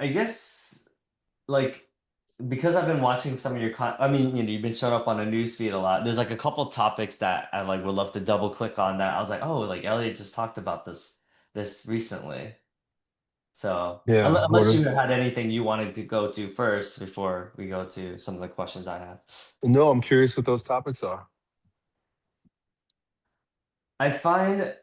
I guess like because I've been watching some of your I mean, you've been showing up on the news feed a lot. There's like a couple topics that I like would love to double click on that. I was like, oh, like Elliot just talked about this recently. So Yeah. unless you had anything you wanted to go to first before we go to some of the questions I have. No, I'm curious what those topics are. I find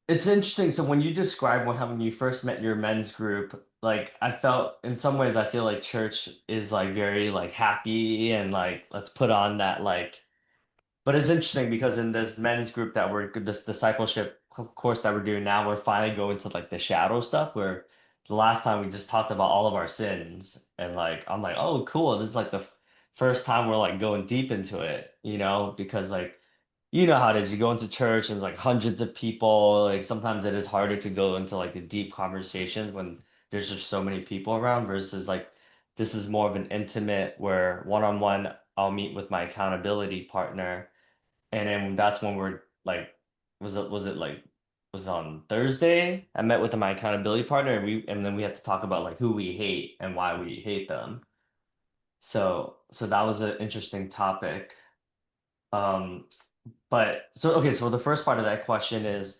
it's interesting. So when you describe how when you first met your men's group, like I felt in some ways I feel like church is like very like happy and like let's put on that like. But it's interesting because in this men's group that we're this discipleship course that we're doing now, we're finally going to like the shadow stuff where the last time we just talked about all of our sins and like I'm like, oh cool, this is like the first time we're like going deep into it, because like you know how it is. You go into church and it's like hundreds of people. Like sometimes it is harder to go into like the deep conversations when there's just so many people around versus like this is more of an intimate where one-on-one I'll meet with my accountability partner and then that's when we're like was it like was it on Thursday? I met with my accountability partner and then we had to talk about like who we hate and why we hate them. So that was an interesting topic. Um but so okay, so the first part of that question is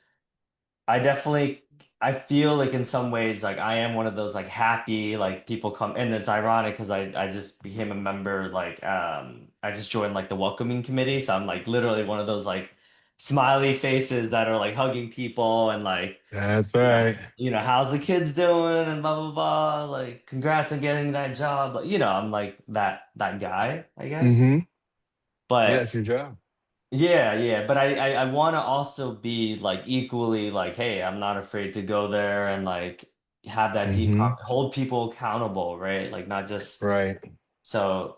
I definitely I feel like in some ways like I am one of those like happy like people come and it's ironic because I just became a member like I just joined like the welcoming committee so I'm like literally one of those like smiley faces that are like hugging people and like That's right. how's the kids doing and blah blah blah like congrats on getting that job but I'm like that guy I guess Mm-hmm. Yeah, but it's your job. yeah, but I want to also be like equally like, hey, I'm not afraid to go there and like have that Mm-hmm. hold people accountable, right? Like not just Right. so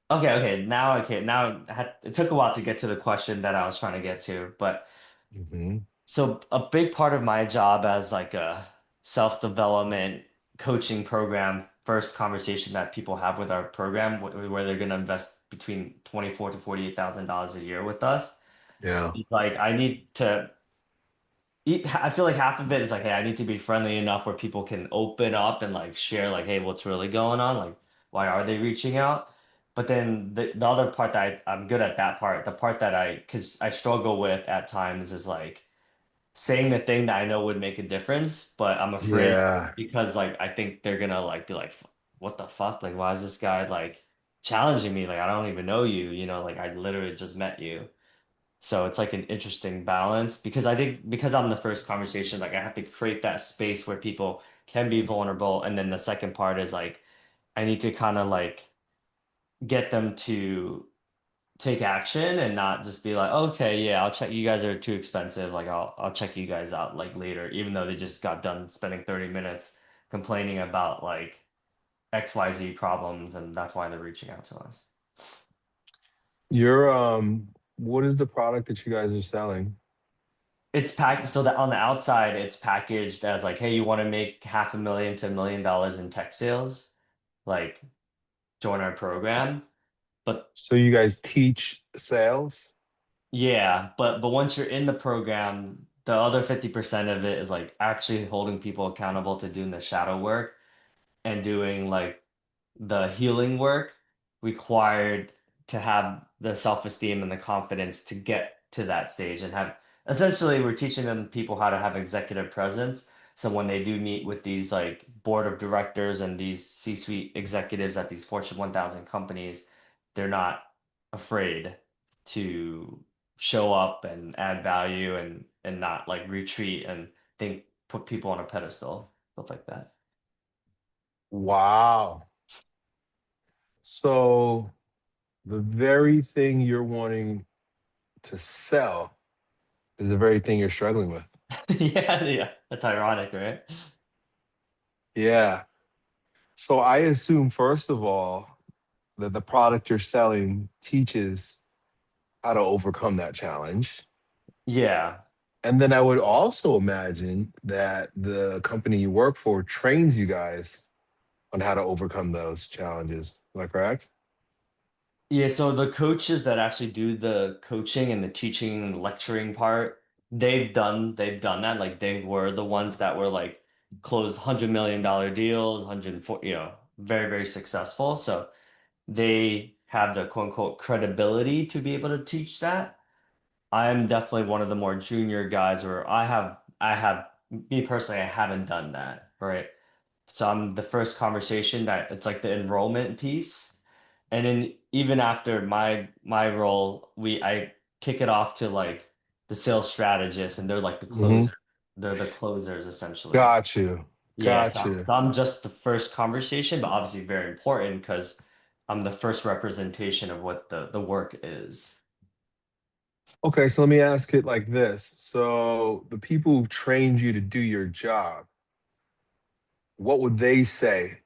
now it took a while to get to the question that I was trying to get to, but Mm-hmm. so a big part of my job as like a self-development coaching program, first conversation that people have with our program where they're going to invest between 24 to $48,000 a year with us. Yeah. Like I need to I feel like half of it is like, hey, I need to be friendly enough where people can open up and like share like, hey, what's really going on? Like, why are they reaching out? But then the other part that I'm good at that part, the part that because I struggle with at times is like saying the thing that I know would make a difference, but I'm afraid Yeah. because like I think they're gonna like be like, what the fuck? Like, why is this guy like challenging me? Like, I don't even know you, like I literally just met you. So it's like an interesting balance because I think because I'm the first conversation, like I have to create that space where people can be vulnerable. And then the second part is like I need to kind of like get them to take action and not just be like, okay, yeah, I'll check you guys are too expensive. Like I'll check you guys out like later, even though they just got done spending 30 minutes complaining about like XYZ problems and that's why they're reaching out to us. What is the product that you guys are selling? It's packed so that on the outside it's packaged as like, hey, you want to make half a million to $1 million in tech sales, like join our program. But So you guys teach sales? yeah, but once you're in the program, the other 50% of it is like actually holding people accountable to doing the shadow work and doing like the healing work required to have the self-esteem and the confidence to get to that stage and have essentially we're teaching them people how to have executive presence. So when they do meet with these like board of directors and these C-suite executives at these Fortune 1000 companies, they're not afraid to show up and add value and not like retreat and think put people on a pedestal, stuff like that. Wow. So the very thing you're wanting to sell is the very thing you're struggling with. Yeah, that's ironic, right? Yeah. So I assume, first of all, that the product you're selling teaches how to overcome that challenge. Yeah. And then I would also imagine that the company you work for trains you guys on how to overcome those challenges. Am I correct? Yeah, so the coaches that actually do the coaching and the teaching and lecturing part, they've done that. Like they were the ones that were like closed $100 million deals, 140, very, very successful. So they have the quote unquote credibility to be able to teach that. I'm definitely one of the more junior guys where me personally, I haven't done that, right? So I'm the first conversation that it's like the enrollment piece. And then even after my role, I kick it off to like the sales strategist and they're like the Hmm. closer. They're the closers essentially. Got you. Yeah, Got so you. I'm just the first conversation, but obviously very important because I'm the first representation of what the work is. Okay, so let me ask it like this. So the people who trained you to do your job, what would they say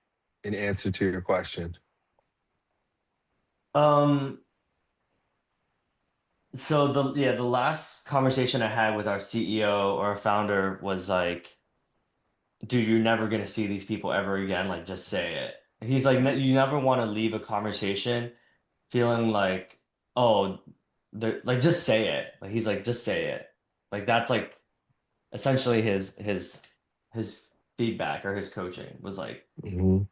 in answer to your question? Um, so the last conversation I had with our CEO or our founder was like, dude, you're never gonna see these people ever again. Like, just say it. And he's like, You never want to leave a conversation feeling like, oh, they're like, just say it." Like he's like, "Just say it." Like that's like essentially his feedback or his coaching was like. Mhm.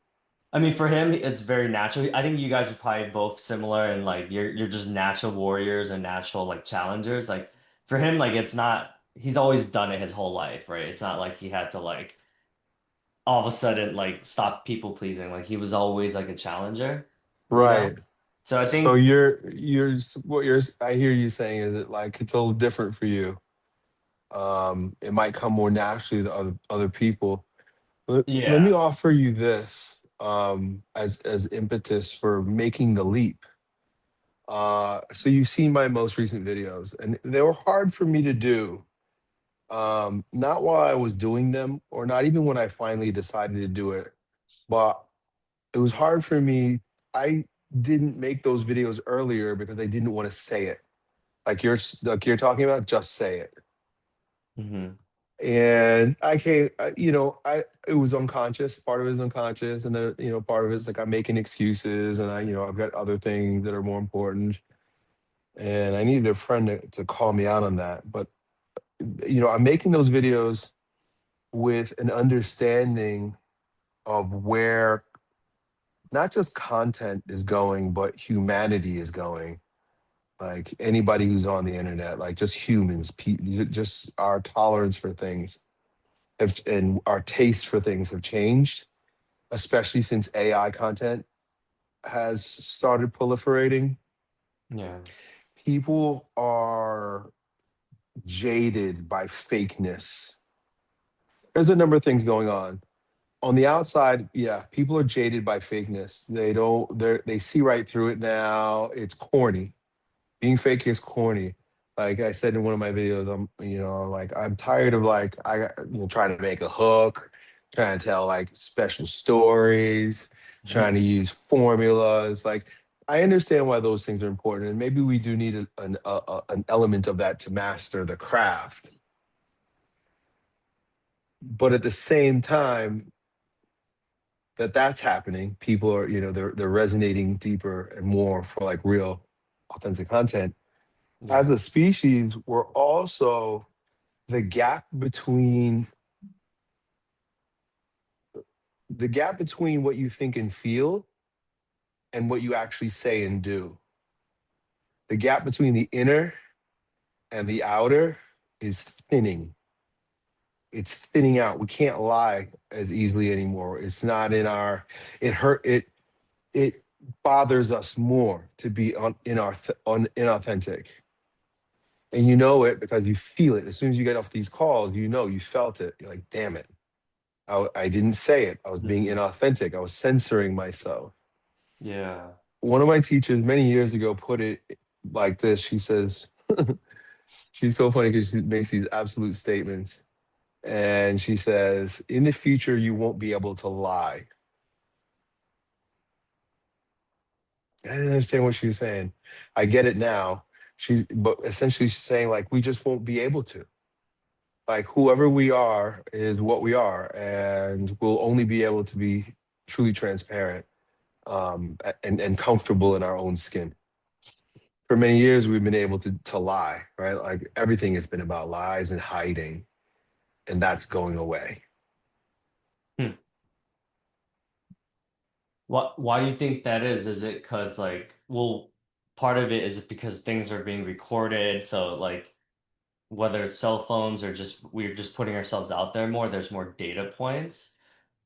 I mean, for him, it's very natural. I think you guys are probably both similar and like you're just natural warriors and natural like challengers. Like for him, like it's not. He's always done it his whole life, right? It's not like he had to like all of a sudden like stop people pleasing. Like he was always like a challenger, you know? Right. So I So think, what you're I hear you saying is that like it's a little different for you. It might come more naturally to other people. Let me yeah. offer you this as impetus for making the leap. So you've seen my most recent videos, and they were hard for me to do. Not while I was doing them, or not even when I finally decided to do it, but it was hard for me. I didn't make those videos earlier because I didn't want to say it. Like you're talking about, just say it. Hmm. And I can't, I it was unconscious. Part of it is unconscious, and then part of it is like I'm making excuses, and I've got other things that are more important, and I needed a friend to call me out on that. But I'm making those videos with an understanding of where not just content is going, but humanity is going. Like anybody who's on the internet, like just humans, just our tolerance for things and our taste for things have changed, especially since AI content has started proliferating. Yeah. People are jaded by fakeness. There's a number of things going on. On the outside, yeah, people are jaded by fakeness. They see right through it now. It's corny. Being fake is corny. Like I said in one of my videos, I'm tired of like trying to make a hook, trying to tell like special stories, trying to use formulas. Like I understand why those things are important, and maybe we do need an element of that to master the craft. But at the same time that's happening, people are they're resonating deeper and more for like real, authentic content. As Yeah. a species, we're also the gap between what you think and feel and what you actually say and do. The gap between the inner and the outer is thinning. It's thinning out. We can't lie as easily anymore. It's not in our. It bothers us more to be inauthentic, and you know it because you feel it as soon as you get off these calls. You felt it. You're like, damn it. I didn't say it. I was being Hmm. inauthentic. I was censoring myself. Yeah. One of my teachers many years ago put it like this. She says, she's so funny because she makes these absolute statements. And she says, in the future, you won't be able to lie. I didn't understand what she was saying. I get it now. But essentially she's saying like, we just won't be able to. Like whoever we are is what we are, and we'll only be able to be truly transparent and comfortable in our own skin. For many years, we've been able to lie, right? Like everything has been about lies and hiding, and that's going away. Why do you think that is? Is it because like, well, part of it is because things are being recorded, so like whether it's cell phones or just we're just putting ourselves out there more, there's more data points,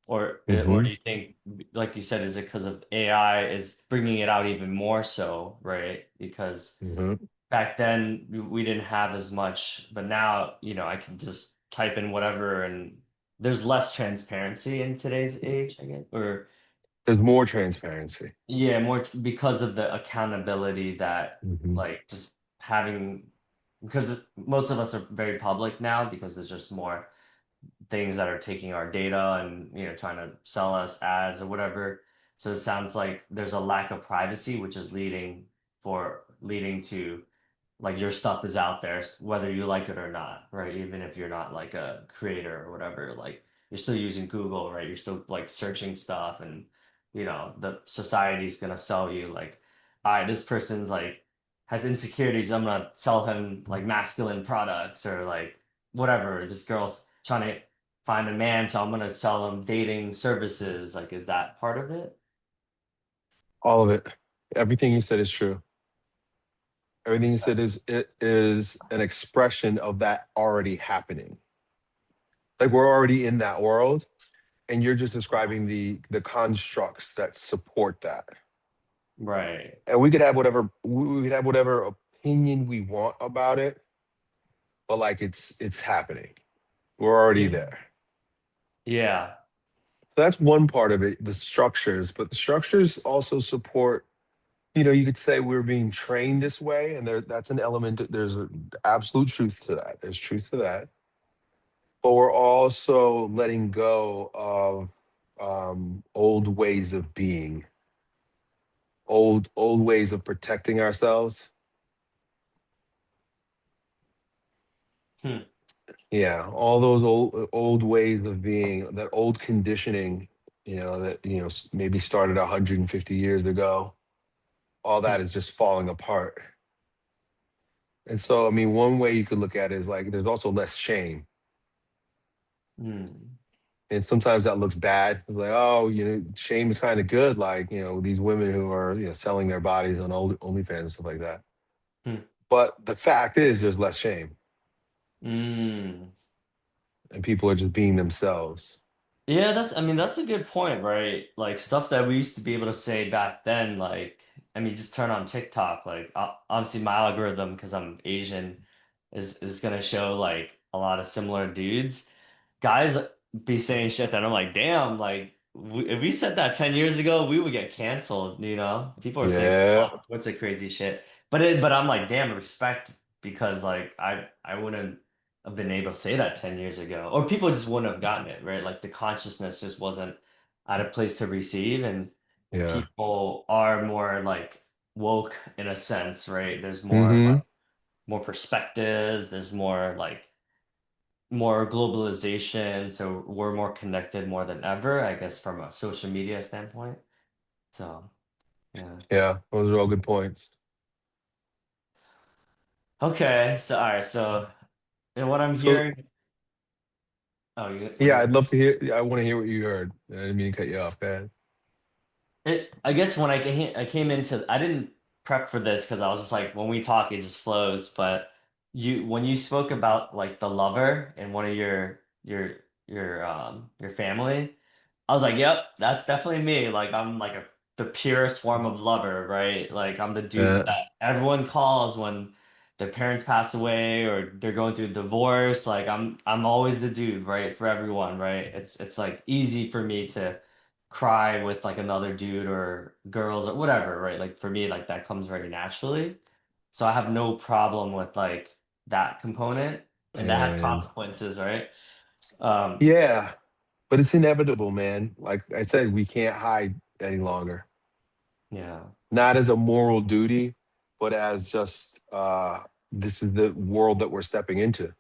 or do Hmm. you think, like you said, is it because of AI is bringing it out even more so, right? Because Hmm. back then we didn't have as much, but now, I can just type in whatever and there's less transparency in today's age, I guess, or There's more transparency. yeah, more because of the accountability that Hmm. like just having because most of us are very public now because there's just more things that are taking our data and trying to sell us ads or whatever. So it sounds like there's a lack of privacy, which is leading to like your stuff is out there, whether you like it or not, right? Even if you're not like a creator or whatever, like you're still using Google, right? You're still like searching stuff and the society's gonna sell you like, all right, this person's like has insecurities, I'm gonna sell him like masculine products or like whatever. This girl's trying to find a man, so I'm gonna sell him dating services. Like, is that part of it? All of it. Everything you said is true. Everything you said is it is an expression of that already happening. Like we're already in that world, and you're just describing the constructs that support that. Right. And we could have whatever opinion we want about it, but like it's happening. We're already Yeah. there. Yeah. So that's one part of it, the structures, but the structures also support, you could say we're being trained this way, and that's an element, there's an absolute truth to that. There's truth to that. But we're also letting go of old ways of being, old ways of protecting ourselves. Hmm. Yeah, all those old ways of being, that old conditioning, that maybe started 150 years ago. All Hmm. that is just falling apart. And so, I mean, one way you could look at it is like there's also less shame. Hmm. And sometimes that looks bad. It's like, oh, shame is kind of good. Like, these women who are, selling their bodies on OnlyFans and stuff like that. Hmm. But the fact is, there's less shame, Mm. and people are just being themselves. Yeah, I mean, that's a good point, right? Like stuff that we used to be able to say back then, like, I mean, just turn on TikTok, like, obviously my algorithm, because I'm Asian, is gonna show like a lot of similar dudes. Guys be saying shit that I'm like, damn, like, if we said that 10 years ago, we would get canceled, you know? People are saying Yeah, all sorts of crazy shit. But I'm like, damn, respect, because like I wouldn't have been able to say that 10 years ago. Or people just wouldn't have gotten it, right? Like the consciousness just wasn't at a place to receive, and yeah. people are more like woke in a sense, right? There's Hmm. more perspectives, there's more globalization, so we're more connected more than ever, I guess, from a social media standpoint. So, yeah. Yeah, those are all good points. Okay, so all right, so and what I'm So, hearing, oh, what do yeah, you I'd say? love to hear. I want to hear what you heard. I didn't mean to cut you off, man. I guess when I came into, I didn't prep for this because I was just like, when we talk, it just flows. But when you spoke about like the lover and one of your family, I was like, yep, that's definitely me. Like I'm like the purest form of lover, right? Like I'm the dude Yeah, that everyone calls when their parents pass away or they're going through a divorce. Like I'm always the dude, right? For everyone, right? It's like easy for me to cry with like another dude or girls or whatever, right? Like for me, like that comes very naturally. So I have no problem with like that component, and that has and consequences, right? Um, yeah, but it's inevitable, man. Like I said, we can't hide any longer. yeah, Not as a moral duty, but as just this is the world that we're stepping into.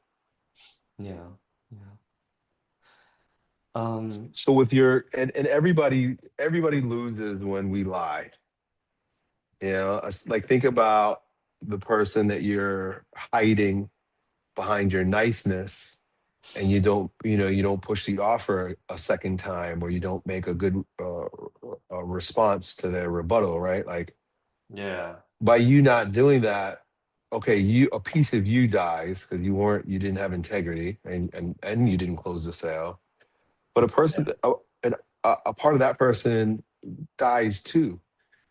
yeah, yeah. Um, So with your and everybody loses when we lie. Like think about the person that you're hiding behind your niceness, and you don't push the offer a second time, or you don't make a good response to their rebuttal, right? Like Yeah. by you not doing that, okay, you a piece of you dies because you didn't have integrity and you didn't close the sale. But a person, a part of that person dies too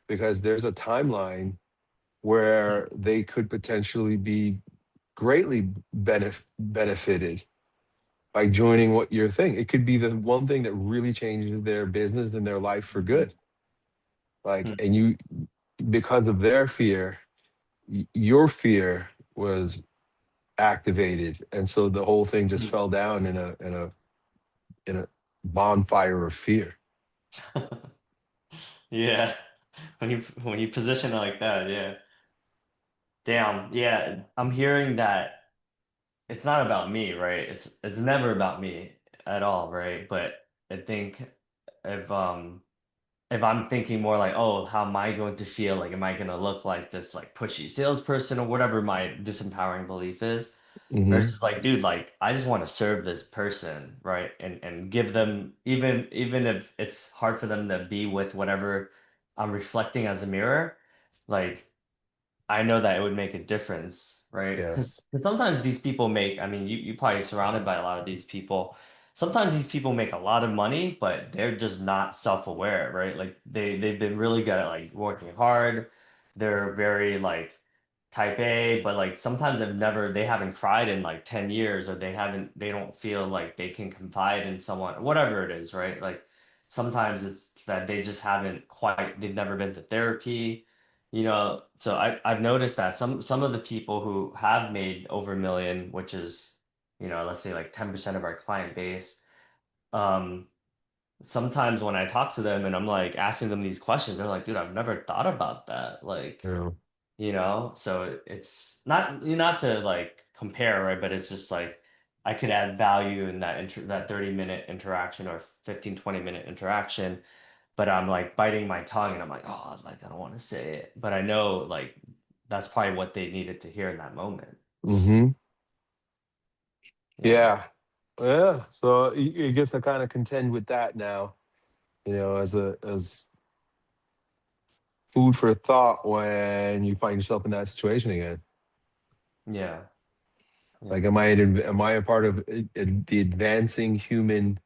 because there's a timeline Yeah. where they could potentially be greatly benefited by joining what your thing. It could be the one thing that really changes their business and their life for Mhm. good. Like, Mhm. and you, because of their fear, your fear was activated, and so the whole thing just Mhm. fell down in a bonfire of fear. Yeah. When you position it like that, yeah. Damn. Yeah. I'm hearing that it's not about me, right? It's never about me at all, right? But I think if um if I'm thinking more like, oh, how am I going to feel? Like, am I going to look like this like pushy salesperson or whatever my disempowering belief is? Hmm. Versus like, dude, like I just want to serve this person, right? And give them even if it's hard for them to be with whatever I'm reflecting as a mirror, like I know that it would make a difference, right? Because Yes. sometimes these people make, I mean, you probably surrounded by a lot of these people. Sometimes these people make a lot of money, but they're just not self-aware, right? Like they've been really good at like working hard. They're very like type A, but like sometimes they haven't cried in like 10 years or they don't feel like they can confide in someone, whatever it is, right? Like sometimes it's that they just they've never been to therapy, so I've noticed that some of the people who have made over a million, which is, let's say like 10% of our client base, um, sometimes when I talk to them and I'm like asking them these questions, they're like, dude, I've never thought about that. Like, Yeah. so it's not to like compare, right? But it's just like I could add value in that 30-minute interaction or 15-20 minute interaction, but I'm like biting my tongue and I'm like, oh, like I don't want to say it. But I know like that's probably what they needed to hear in that moment. Hmm. Yeah. Yeah. Yeah. So it gets to kind of contend with that now, as food for thought when you find yourself in that situation again. Yeah. Like, Yeah. am I a part of the advancing human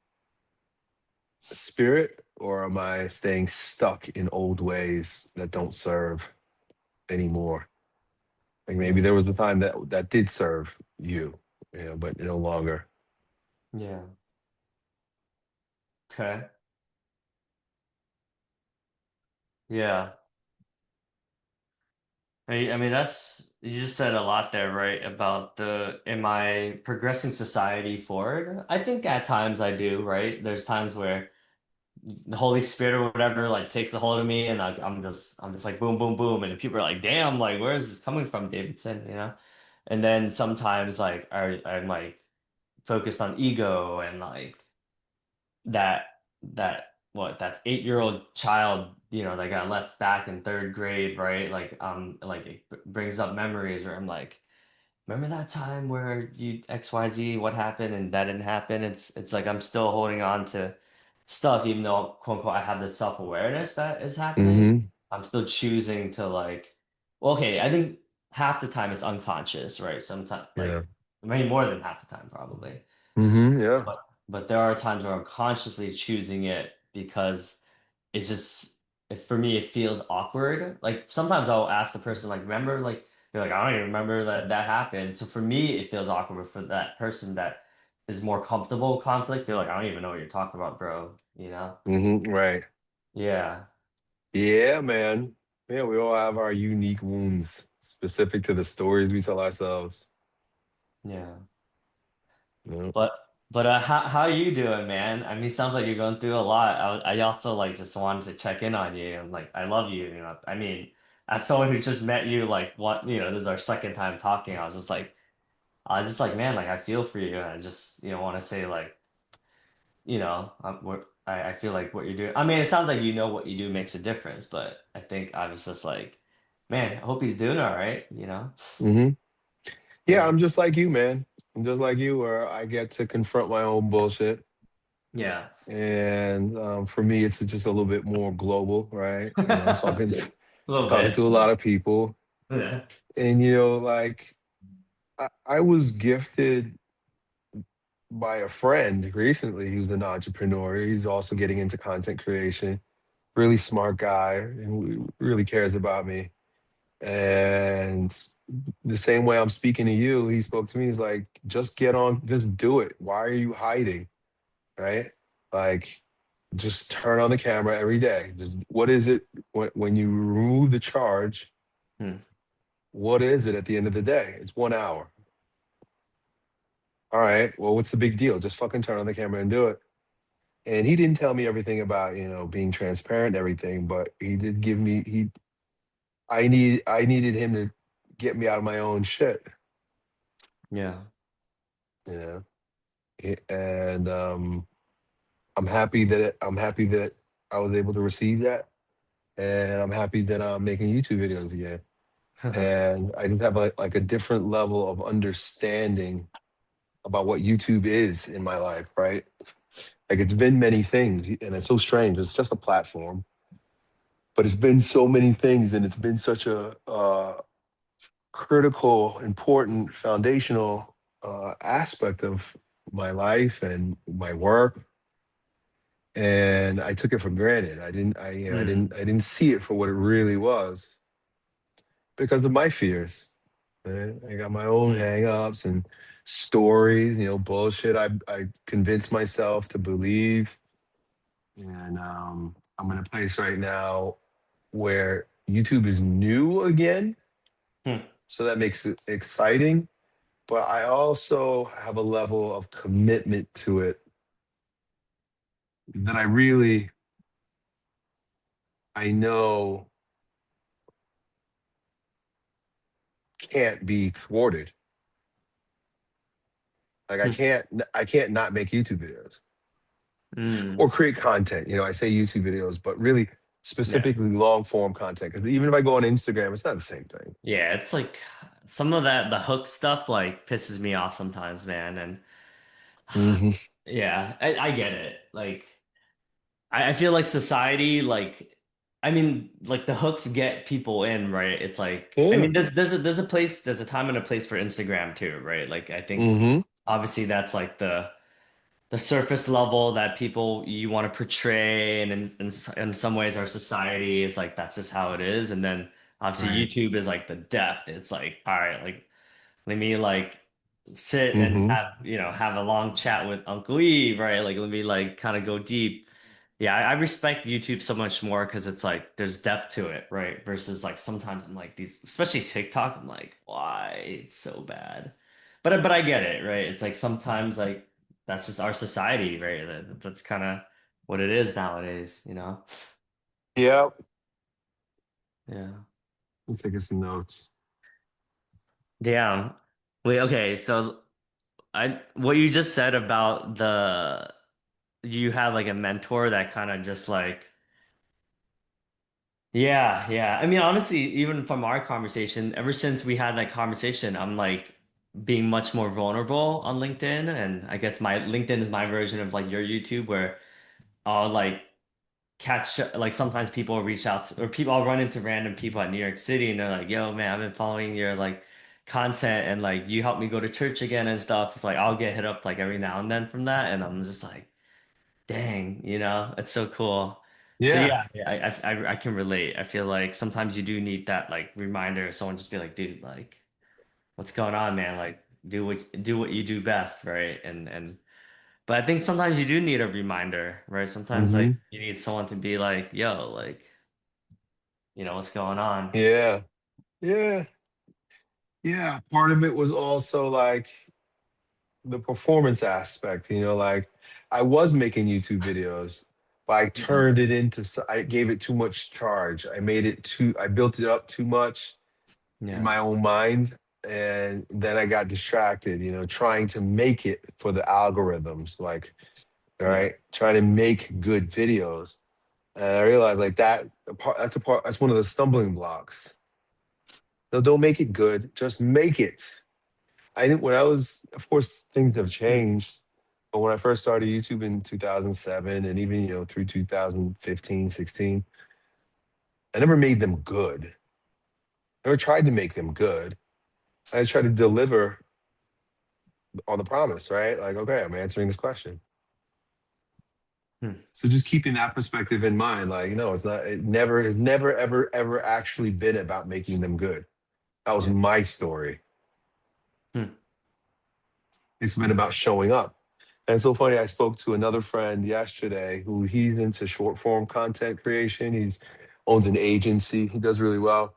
spirit, or am I staying stuck in old ways that don't serve anymore? Like maybe Yeah. there was a time that did serve you, but no longer. Yeah. Okay. Yeah. I mean, you just said a lot there, right? About am I progressing society forward? I think at times I do, right? There's times where the Holy Spirit or whatever like takes a hold of me and I'm just like boom, boom, boom. And people are like, damn, like where is this coming from, Davidson, And then sometimes like I'm like focused on ego and like that that 8-year-old child, that got left back in third grade, right? Like it brings up memories where I'm like, remember that time where you XYZ, what happened and that didn't happen? It's like I'm still holding on to stuff, even though quote unquote I have this self-awareness that is happening. Hmm. I'm still choosing to like, well, okay, I think half the time it's unconscious, right? Sometimes Yeah. like maybe more than half the time probably. Hmm. Yeah. But there are times where I'm consciously choosing it because it's just for me it feels awkward. Like sometimes I'll ask the person like, remember, like they're like, I don't even remember that happened. So for me it feels awkward, but for that person that is more comfortable with conflict, they're like, I don't even know what you're talking about, bro. Hmm. Right. Yeah. Yeah, man. Yeah, we all have our unique wounds specific to the stories we tell ourselves. Yeah. You know? But how you doing, man? I mean, it sounds like you're going through a lot. I also like just wanted to check in on you and like I love you, I mean, as someone who just met you like what, this is our second time talking. I was just like, man, like I feel for you and I just, want to say like, I feel like what you're doing. I mean, it sounds like what you do makes a difference, but I think I was just like, man, I hope he's doing all right? Hmm. Yeah, Yeah. I'm just like you, man. I'm just like you, where I get to confront my own bullshit. Yeah. And for me, it's just a little bit more global, right? I'm talking A little talking bit. to a lot of people, Yeah. and like I was gifted by a friend recently. He was an entrepreneur. He's also getting into content creation. Really smart guy, and really cares about me. And the same way I'm speaking to you, he spoke to me. He's like, just get on, just do it. Why are you hiding? Right? Like, just turn on the camera every day. Just what is it when you remove the charge? Hmm. What is it at the end of the day? It's 1 hour. All right. Well, what's the big deal? Just fucking turn on the camera and do it. And he didn't tell me everything about, being transparent and everything, but he did give me I needed him to get me out of my own shit. Yeah. Yeah. And I'm happy that I was able to receive that. And I'm happy that I'm making YouTube videos again. And I just have like a different level of understanding about what YouTube is in my life, right? Like it's been many things, and it's so strange. It's just a platform, but it's been so many things, and it's been such a critical, important, foundational aspect of my life and my work. And I took it for granted. Hmm. I didn't see it for what it really was because of my fears. Right? I got my own Hmm. hang-ups and stories, bullshit. I convinced myself to believe. And I'm in a place right now where YouTube is new again. Hmm. So that makes it exciting. But I also have a level of commitment to it that I know can't be thwarted. Like Hmm. I can't not make YouTube videos Hmm. or create content. I say YouTube videos, but really Yeah. specifically long form content. Because even if I go on Instagram, it's not the same thing. Yeah, it's like some of that the hook stuff like pisses me off sometimes, man. And Hmm. yeah, I get it. Like I feel like society, like I mean, like the hooks get people in, right? It's like I Yeah. mean, there's a time and a place for Instagram too, right? Like I think Hmm. obviously that's like the surface level that people you want to portray, and in some ways our society is like that's just how it is, and then obviously Right. YouTube is like the depth. It's like all right, like let me like sit and Hmm. have a long chat with Uncle Eve, right? Like let me like kind of go deep. Yeah, I respect YouTube so much more because it's like there's depth to it, right? Versus like sometimes I'm like these, especially TikTok, I'm like, why it's so bad. But I get it, right? It's like sometimes like that's just our society, right? That's kind of what it is nowadays, you know? Yeah. Yeah. Let's take some notes. Damn. Wait, okay, so I what you just said about the you had like a mentor that kind of just like yeah, yeah. I mean, honestly, even from our conversation, ever since we had that conversation, I'm like being much more vulnerable on LinkedIn. And I guess my LinkedIn is my version of like your YouTube where I'll like catch like sometimes people reach out to, or people I'll run into random people at New York City and they're like, yo, man, I've been following your like content and like you helped me go to church again and stuff. It's like I'll get hit up like every now and then from that. And I'm just like, dang, it's so cool. So Yeah. yeah, yeah, I can relate. I feel like sometimes you do need that like reminder. Someone just be like, dude, like, what's going on, man? Like, do what you do best, right? But I think sometimes you do need a reminder, right? Sometimes like Hmm. you need someone to be like, yo, like, what's going on? Yeah. Yeah. Yeah. Part of it was also like the performance aspect, like I was making YouTube videos, but I Mhm. turned it into, I gave it too much charge. I built it up too much in Yeah, my own mind. And then I got distracted, trying to make it for the algorithms, like, all yeah, right, trying to make good videos. And I realized like that's one of the stumbling blocks. No, don't make it good, just make it. I didn't, when I was, of course, things have changed. But when I first started YouTube in 2007 and even, through 2015, 16, I never made them good. I never tried to make them good. I just tried to deliver on the promise, right? Like, okay, I'm answering this question. Hmm. So just keeping that perspective in mind, like, no, it's not, it never has never, ever, ever actually been about making them good. That was Yeah. my story. Hmm. It's been about showing up. And it's so funny, I spoke to another friend yesterday who he's into short form content creation. He's owns an agency. He does really well.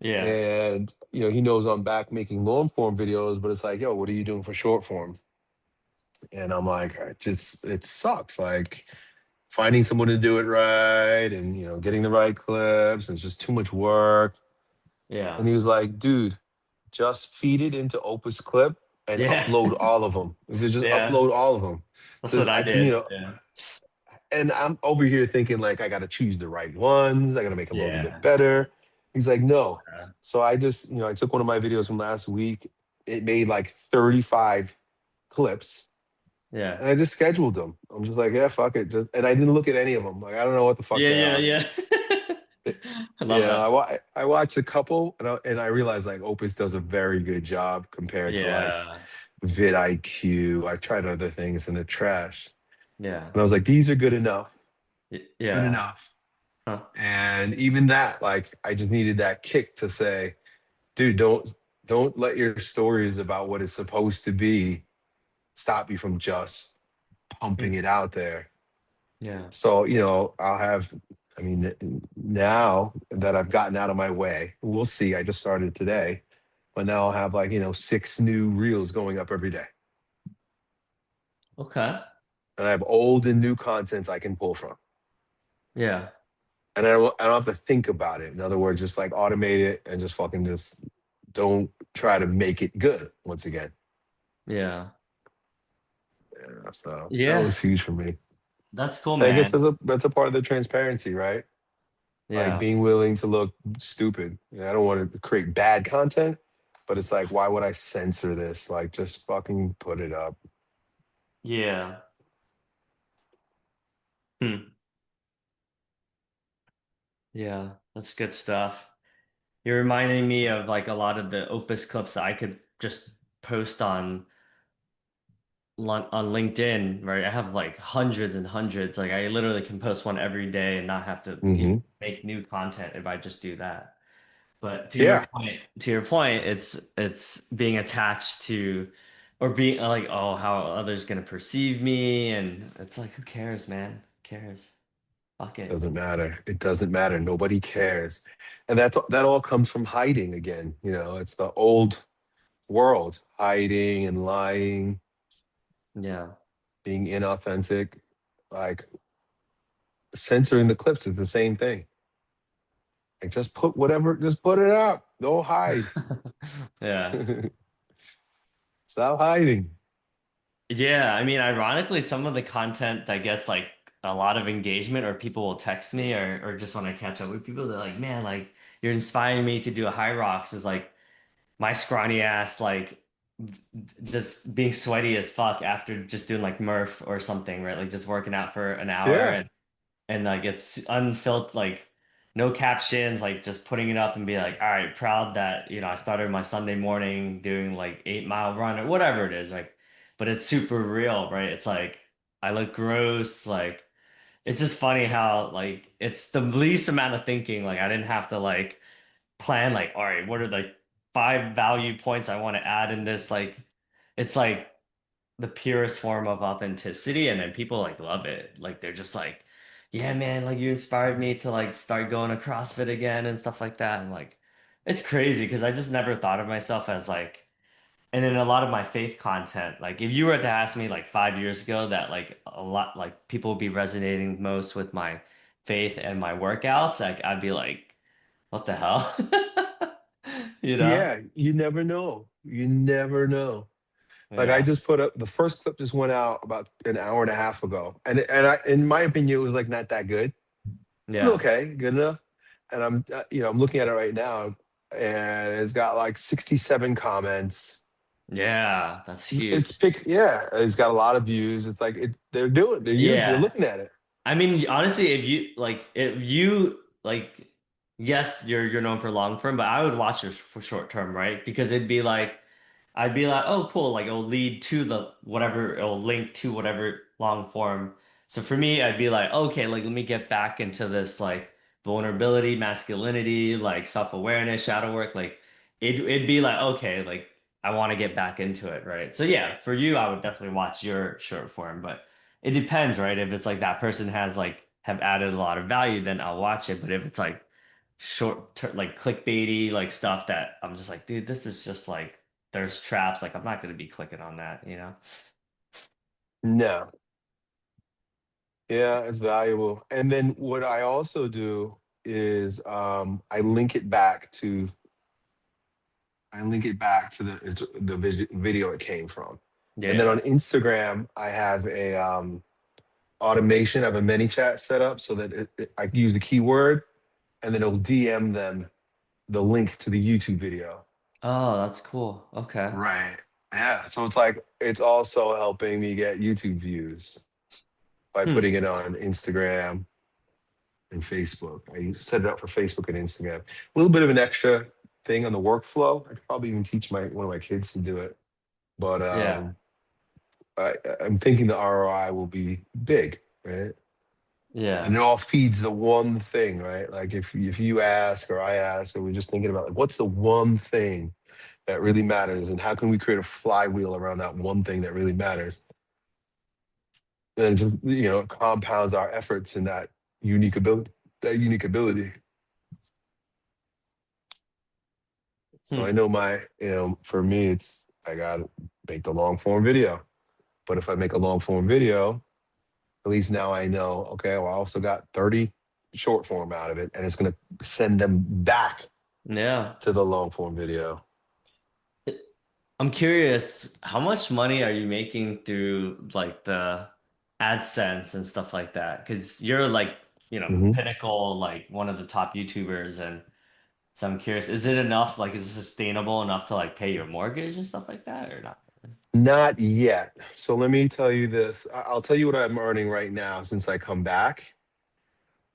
Yeah. And he knows I'm back making long form videos, but it's like, yo, what are you doing for short form? And I'm like, it sucks. Like finding someone to do it right and getting the right clips, and it's just too much work. And Yeah. he was like, dude, just feed it into Opus Clip and Yeah. upload all of them. He said, just Yeah. upload all of them. That's Says what I I can, did. Yeah. and I'm over here thinking like I gotta choose the right ones. I gotta make them a little bit Yeah. better. He's like, no. Uh, So I just, I took one of my videos from last week. It made like 35 clips, Yeah. and I just scheduled them. I'm just like, yeah, fuck it. Just and I didn't look at any of them. Like I don't know what the fuck Yeah. they Yeah. are. Yeah. It- I love that. I watched a couple, and I realized like Opus does a very good job compared to like Yeah. vidIQ. I've tried other things and they're trash. Yeah. And I was like, these are good enough. Good Yeah. enough. Huh. And even that, like, I just needed that kick to say, dude, don't let your stories about what it's supposed to be stop you from just Hmm. pumping it out there. Yeah. So, I'll have, I mean, now that I've gotten out of my way, we'll see. I just started today, but now I'll have like, 6 new reels going up every day. Okay. And I have old and new content I can pull from. Yeah. And I don't have to think about it. In other words, just like automate it and just fucking just don't try to make it good once again. Yeah. Yeah, so that Yeah. was huge for me. That's cool, And I guess man. that's a part of the transparency, right? Like Yeah. being willing to look stupid. I don't want to create bad content, but it's like, why would I censor this? Like, just fucking put it up. Yeah. Hmm. Yeah. That's good stuff. You're reminding me of like a lot of the Opus clips that I could just post on LinkedIn, right? I have like hundreds and hundreds. Like I literally can post one every day and not have to Hmm. make new content if I just do that. But Yeah, to your point, it's being attached to or being like, oh, how others gonna perceive me, and it's like, who cares, man? Who cares? Fuck it. doesn't matter. It doesn't matter. Nobody cares. And that all comes from hiding again. It's the old world, hiding and lying, Yeah. being inauthentic. Like censoring the clips is the same thing. Like just put it up. Don't hide. Yeah. Stop hiding. Yeah, I mean, ironically, some of the content that gets like a lot of engagement or people will text me or just want to catch up with people, they're like, man, like you're inspiring me to do a high rocks is like my scrawny ass like just being sweaty as fuck after just doing like Murph or something, right? Like just working out for an hour Yeah. and like it's unfiltered, like no captions, like just putting it up and be like, all right, proud that I started my Sunday morning doing like 8 mile run or whatever it is, like, but it's super real, right? It's like I look gross, like it's just funny how like it's the least amount of thinking, like I didn't have to like plan like, all right, what are like 5 value points I want to add in this, like it's like the purest form of authenticity, and then people like love it, like they're just like, yeah man, like you inspired me to like start going to CrossFit again and stuff like that, and like it's crazy because I just never thought of myself as like, and in a lot of my faith content, like if you were to ask me like 5 years ago that like a lot like people would be resonating most with my faith and my workouts, like I'd be like, what the hell? you know Yeah. You never know. You never know. Like I yeah. just put up the first clip just went out about an hour and a half ago. And I in my opinion, it was like not that good. It was Yeah. okay, good enough. And I'm looking at it right now, and it's got like 67 comments. Yeah, that's huge. Yeah, it's got a lot of views. It's like they're Yeah. looking at it. I mean, honestly, if you like, yes, you're known for long form, but I would watch it for short term, right? Because it'd be like, I'd be like, oh, cool, like it'll lead to the whatever, it'll link to whatever long form. So for me, I'd be like, okay, like let me get back into this like vulnerability, masculinity, like self-awareness, shadow work. Like it'd be like, okay, like I want to get back into it, right? So yeah, for you, I would definitely watch your short form, but it depends, right? If it's like that person has like have added a lot of value, then I'll watch it. But if it's like like clickbaity, like stuff that I'm just like, dude, this is just like there's traps. Like I'm not gonna be clicking on that, you know? No. Yeah, it's valuable. And then what I also do is I link it back to the video it came from. And then Yeah. on Instagram, I have a automation. I have a many chat set up so that I can use the keyword and then it'll DM them the link to the YouTube video. Oh, that's cool. Okay. Right. Yeah. So it's like it's also helping me get YouTube views by Hmm. putting it on Instagram and Facebook. I set it up for Facebook and Instagram. A little bit of an extra thing on the workflow. I could probably even teach my one of my kids to do it. But Yeah. I, I'm thinking the ROI will be big, right? And Yeah. it all feeds the one thing, right? Like if you ask or I ask, or we're just thinking about like what's the one thing that really matters, and how can we create a flywheel around that one thing that really matters? And it just it compounds our efforts in that unique ability. That unique ability. So I Hmm. know for me, it's I gotta make the long form video. But if I make a long form video, at least now I know, okay, well, I also got 30 short form out of it, and it's gonna send them back Yeah. to the long form video. I'm curious, how much money are you making through like the AdSense and stuff like that? Because you're like, Mhm. pinnacle, like one of the top YouTubers, and so I'm curious, is it enough? Like, is it sustainable enough to like pay your mortgage and stuff like that, or not? Not yet. So let me tell you this. I'll tell you what I'm earning right now since I come back.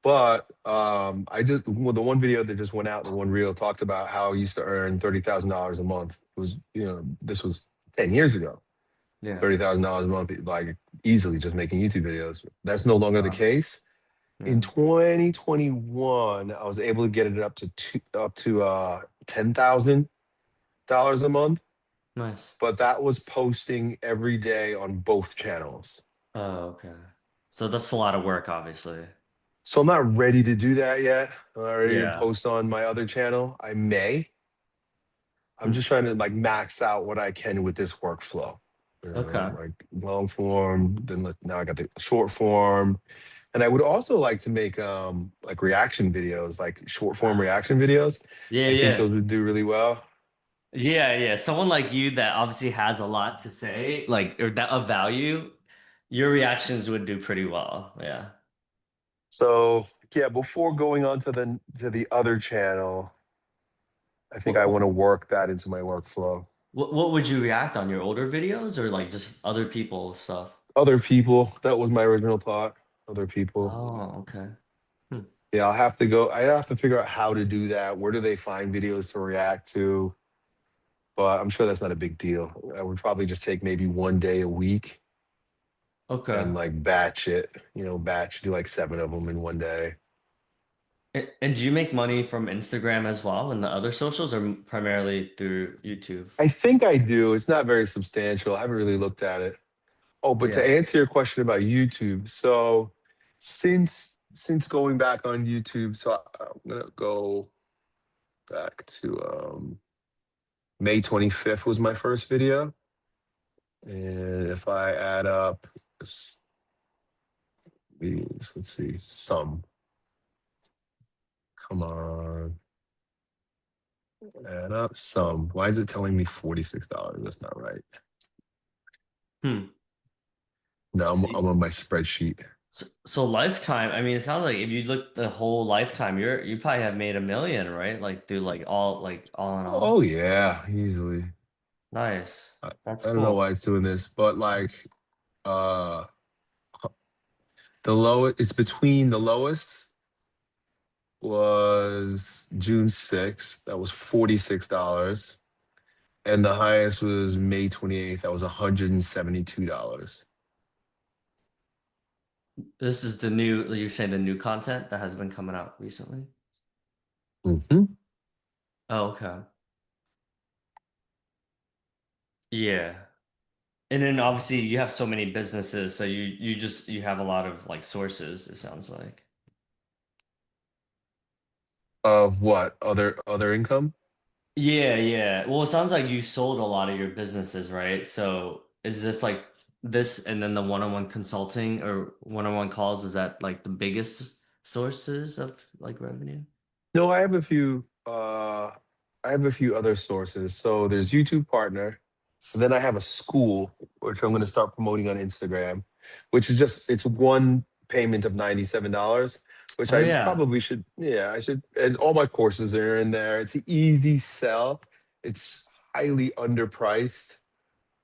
But the one video that just went out, the one reel talked about how I used to earn $30,000 a month. It was, this was 10 years ago. Yeah. $30,000 a month, like easily just making YouTube videos. That's no longer the Wow. case. In Yeah. 2021, I was able to get it up to $10,000 a month, Nice. but that was posting every day on both channels. Oh, okay. So that's a lot of work, obviously. So I'm not ready to do that yet. I'm not ready to Yeah. post on my other channel. I may. I'm Hmm. just trying to like max out what I can with this workflow. Okay. Like long form, then now I got the short form. And I would also like to make like reaction videos, like short form Ah. reaction videos. Yeah, I think yeah. those would do really well. Yeah, yeah. Someone like you that obviously has a lot to say, like or that of value, your reactions would do pretty well. Yeah. So yeah, before going on to the other channel, I think I want to work that into my workflow. What would you react on your older videos or like just other people's stuff? Other people, that was my original thought. Other people. Oh, okay. Hmm. Yeah, I have to figure out how to do that. Where do they find videos to react to? But I'm sure that's not a big deal. I would probably just take maybe one day a week Okay. and like batch it, batch, do like seven of them in one day. And do you make money from Instagram as well and the other socials or primarily through YouTube? I think I do. It's not very substantial. I haven't really looked at it. Oh, but to Yeah. answer your question about YouTube, so since going back on YouTube, so I'm gonna go back to May 25th was my first video. And if I add up let's see, come on, add up some. Why is it telling me $46? That's not right. Hmm. No, So, I'm on my spreadsheet. so lifetime, I mean, it sounds like if you look the whole lifetime, you probably have made 1 million, right? Like through like all in all. Oh yeah, easily. Nice. I, That's I don't know cool. why it's doing this, but like uh the lowest, it's between the lowest was June 6th, that was $46. And the highest was May 28th, that was $172. This is the new, you're saying the new content that has been coming out recently? Hmm. Oh, okay. Yeah. And then obviously you have so many businesses, so you have a lot of like sources, it sounds like. Of what? Other income? Yeah, yeah. Well, it sounds like you sold a lot of your businesses, right? So is this like this and then the one-on-one consulting or one-on-one calls, is that like the biggest sources of like revenue? No, I have a few other sources. So there's YouTube Partner, and then I have a school which I'm going to start promoting on Instagram, which is just it's one payment of $97, which Oh I yeah. probably should, yeah, I should, and all my courses are in there. It's an easy sell. It's highly underpriced. Yeah.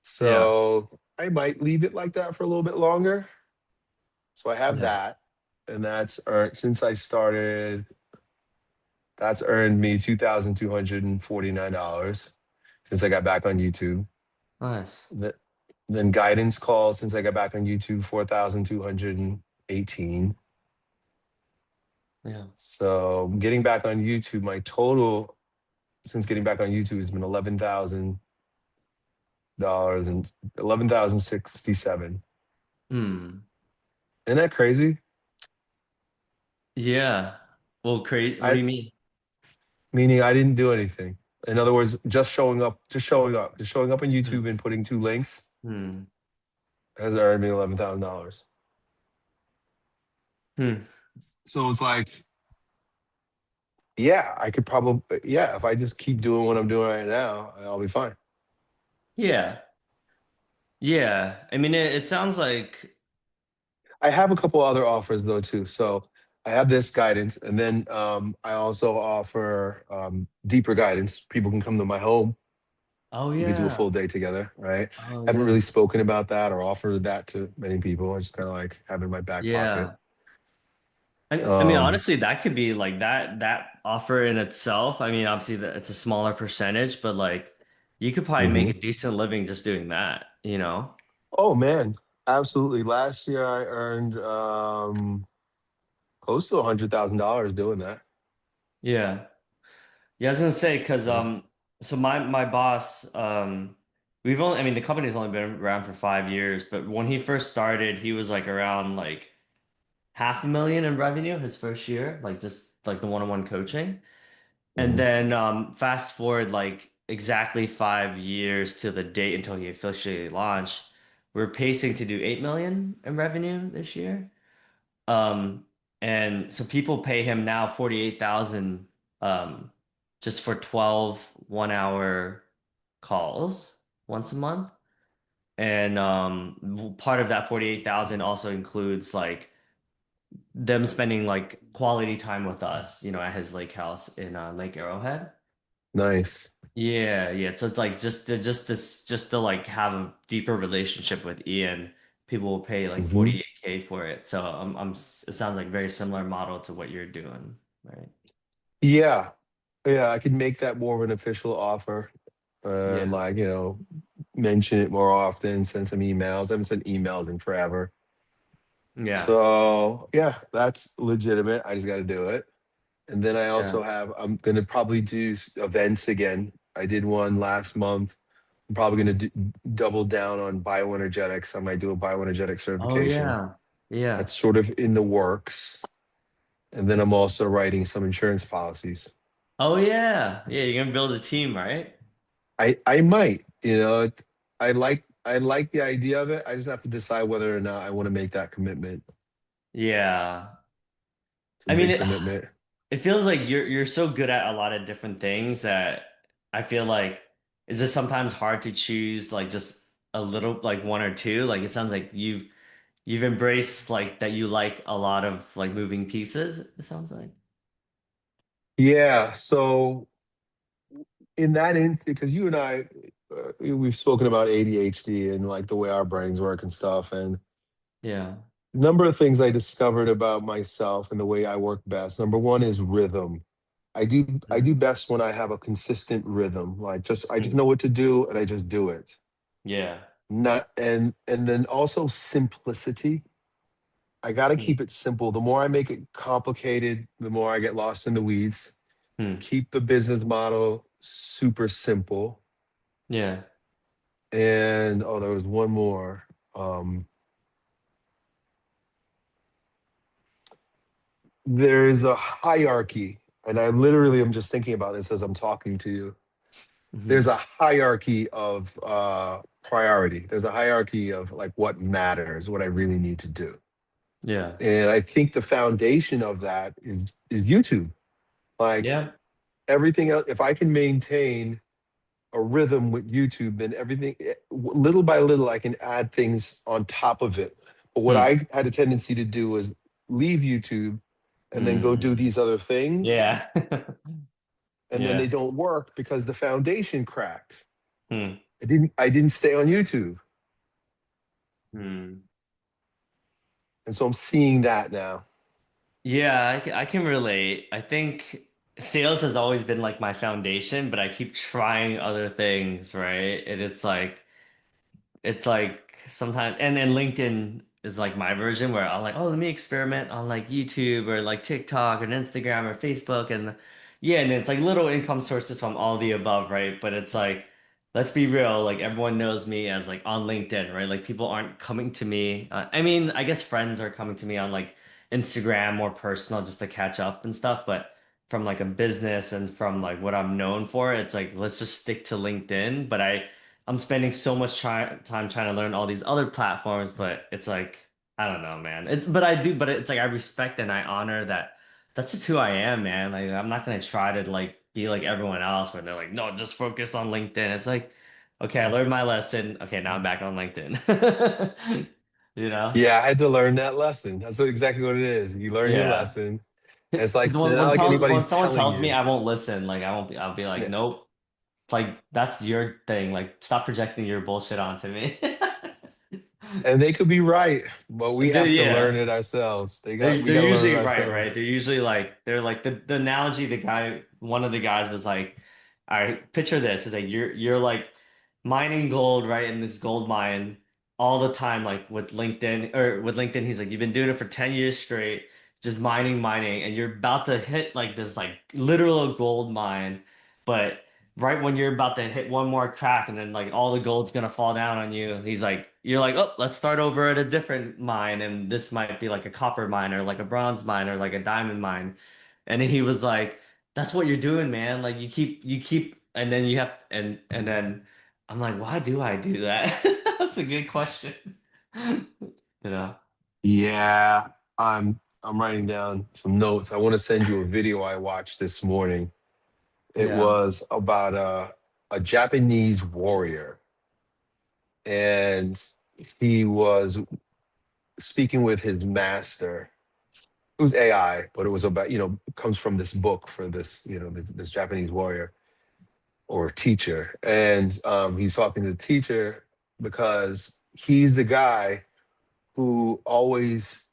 So I might leave it like that for a little bit longer. So I have Yeah. that, and that's earned since I started. That's earned me $2,249 since I got back on YouTube. Nice. Th- Then guidance calls since I got back on YouTube, 4,218. Yeah. So getting back on YouTube, my total since getting back on YouTube has been $11,000 and 11,067. Hmm. Isn't that crazy? Yeah. Well, crazy. What do I you mean? Meaning I didn't do anything. In other words, just showing up on Hmm. YouTube and putting two links Hmm. has earned me $11,000. Hmm. So it's like, yeah, I could probably, yeah, if I just keep doing what I'm doing right now, I'll be fine. Yeah. Yeah. I mean, it sounds like, I have a couple other offers though too. So I have this guidance, and then I also offer deeper guidance. People can come to my home. oh We could do a yeah. full day together, right? Oh Haven't really yeah. spoken about that or offered that to many people. I just kind of like have it in my back pocket. Yeah. I mean, Um, honestly, that could be like that offer in itself. I mean, obviously, it's a smaller percentage, but like you could probably make mhm. a decent living just doing that, you know? Oh man, absolutely. Last year I earned close to $100,000 doing that. Yeah. Yeah, I was gonna say because Yeah. so my boss we've only I mean the company's only been around for 5 years, but when he first started, he was like around like 500,000 in revenue his first year, like just like the one-on-one coaching. And Mhm. then fast forward like exactly 5 years to the date until he officially launched, we're pacing to do 8 million in revenue this year. Um, and so people pay him now 48,000 just for 12 1 hour calls once a month. And part of that 48,000 also includes like them spending like quality time with us, at his lake house in Lake Arrowhead. Nice. Yeah, yeah. So it's like just to like have a deeper relationship with Ian, people will pay like Hmm. 48K for it. So it sounds like very similar model to what you're doing, right? Yeah. Yeah, I could make that more of an official offer. Yeah. Like, mention it more often, send some emails. I haven't sent emails in forever. Yeah. So, yeah, that's legitimate. I just got to do it. And then I Yeah. also I'm going to probably do events again. I did one last month. I'm probably going to double down on bioenergetics. I might do a bioenergetic Oh certification. yeah. Yeah. That's sort of in the works. And then I'm also writing some insurance policies. Oh yeah. Yeah, you're gonna build a team, right? I might, I like the idea of it. I just have to decide whether or not I want to make that commitment. Yeah. It's a I mean big it commitment. it feels like you're so good at a lot of different things that I feel like is it sometimes hard to choose like just a little like one or two? Like it sounds like you've embraced like that you like a lot of like moving pieces, it sounds like. Yeah. So in that instance, because you and I, we've spoken about ADHD and like the way our brains work and stuff. And Yeah. a number of things I discovered about myself and the way I work best. Number one is rhythm. I Mm. do best when I have a consistent rhythm. Like just I just Mm. know what to do and I just do it. Yeah. Not and then also simplicity. I got to Mm. keep it simple. The more I make it complicated, the more I get lost in the weeds. Mm. Keep the business model super simple. Yeah. And oh, there was one more. There is a hierarchy, and I literally am just thinking about this as I'm talking to you. There's Hmm. a hierarchy of priority. There's a hierarchy of like what matters, what I really need to do. Yeah. And I think the foundation of that is YouTube. Like Yeah. everything else, if I can maintain a rhythm with YouTube, then everything, little by little, I can add things on top of it. But what Mm. I had a tendency to do was leave YouTube and then go do Mm. these other things, Yeah. and then they Yeah. don't work because the foundation cracked. Mm. I didn't stay on YouTube. Mm. And so I'm seeing that now. Yeah, I can relate. I think sales has always been like my foundation, but I keep trying other things, right? And it's like sometimes, and then LinkedIn is like my version where I'm like, oh, let me experiment on like YouTube or like TikTok and Instagram or Facebook. And yeah, and it's like little income sources from all the above, right? But it's like, let's be real, like everyone knows me as like on LinkedIn, right? Like people aren't coming to me. I mean, I guess friends are coming to me on like Instagram, more personal, just to catch up and stuff. But from like a business and from like what I'm known for, it's like, let's just stick to LinkedIn. But I'm spending so much time trying to learn all these other platforms, but it's like I don't know, man. But it's like I respect and I honor that. That's just who I am, man. Like I'm not gonna try to like be like everyone else, where they're like, no, just focus on LinkedIn. It's like, okay, I learned my lesson. Okay, now I'm back on LinkedIn. You know? Yeah, I had to learn that lesson. That's exactly what it is. You learn your Yeah. lesson. And it's Because like not like when anybody's someone telling tells me, you. I won't listen. Like I won't be. I'll be like, Yeah. nope. Like that's your thing. Like stop projecting your bullshit onto me. And they could be right, but we have to learn Yeah, it ourselves. they're We they're got to learn usually it right, right? ourselves. They're like the analogy one of the guys was like, all right, picture this. Is like you're like mining gold, right, in this gold mine all the time, like with LinkedIn, he's like, you've been doing it for 10 years straight, just mining, and you're about to hit like this like literal gold mine, but right when you're about to hit one more crack and then like all the gold's gonna fall down on you, he's like, you're like, oh, let's start over at a different mine, and this might be like a copper mine or like a bronze mine or like a diamond mine. And he was like, that's what you're doing, man. Like you keep and then you have and then I'm like, why do I do that? That's a good question. You know? Yeah, I'm writing down some notes. I want to send you a video I watched this morning. It Yeah. was about a Japanese warrior, and he was speaking with his master. It was AI, but it was about, it comes from this book for this, this Japanese warrior or teacher. And he's talking to the teacher because he's the guy who always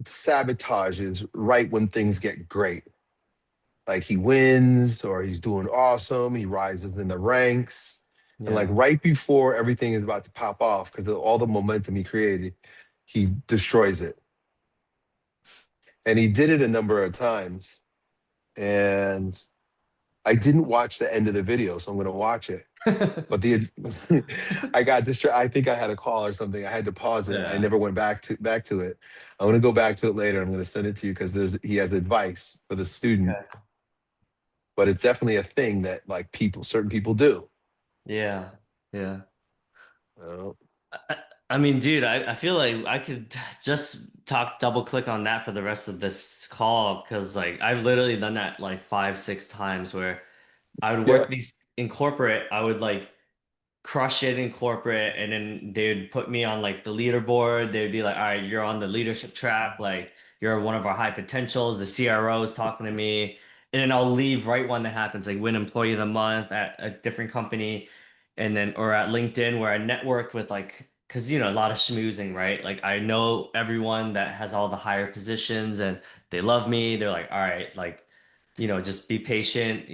sabotages right when things get great. Like he wins or he's doing awesome, he rises in the ranks. And like Yeah. right before everything is about to pop off, because all the momentum he created, he destroys it. And he did it a number of times. And I didn't watch the end of the video, so I'm going to watch it. But the I got distracted. I think I had a call or something. I had to pause it. I Yeah. never went back to it. I'm going to go back to it later. I'm going to send it to you because he has advice for the student. Okay. But it's definitely a thing that like certain people do. Yeah. Yeah. Uh, I, I mean, dude, I feel like I could just double click on that for the rest of this call because like I've literally done that like 5, 6 times where I would yeah. work these in corporate, I would like crush it in corporate, and then they would put me on like the leaderboard. They'd be like, all right, you're on the leadership track, like you're one of our high potentials. The CRO is talking to me. and then I'll leave right when that happens, like win employee of the month at a different company, and then or at LinkedIn where I networked with like, because a lot of schmoozing, right? Like I know everyone that has all the higher positions and they love me. They're like, all right, like, just be patient.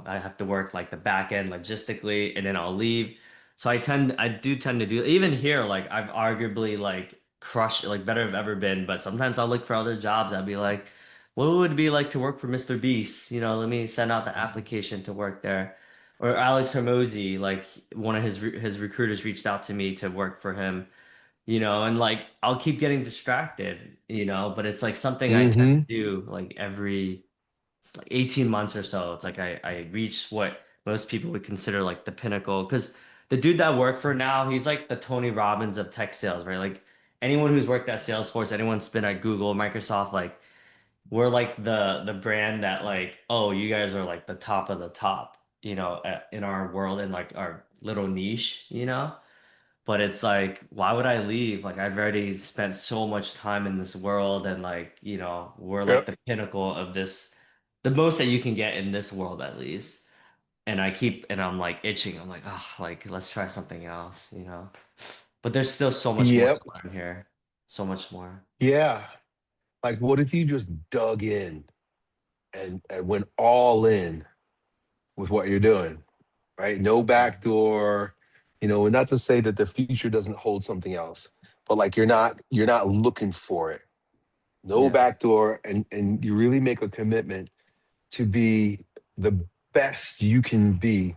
I have to work like the back end logistically, and then I'll leave. So I do tend to do even here, like I've arguably like crushed, like better I've ever been, but sometimes I'll look for other jobs. I'd be like, what would it be like to work for Mr. Beast? Let me send out the application to work there. Or Alex Hermosi, like one of his recruiters reached out to me to work for him, and like I'll keep getting distracted, but it's like something I tend to Hmm. do like every it's like 18 months or so. It's like I reach what most people would consider like the pinnacle. Because the dude that I work for now, he's like the Tony Robbins of tech sales, right? Like anyone who's worked at Salesforce, anyone's been at Google, Microsoft, like we're like the brand that like, oh, you guys are like the top of the top, in our world in like our little niche. But it's like, why would I leave? Like I've already spent so much time in this world and like, we're like Yep. the pinnacle of this, the most that you can get in this world at least. And I'm like itching. I'm like, oh, like let's try something else. But there's still so much more to Yep. learn here. So much more. Yeah. Like, what if you just dug in and went all in with what you're doing, right? No backdoor, and not to say that the future doesn't hold something else, but like you're not looking for it. No Yeah. backdoor, and you really make a commitment to be the best you can be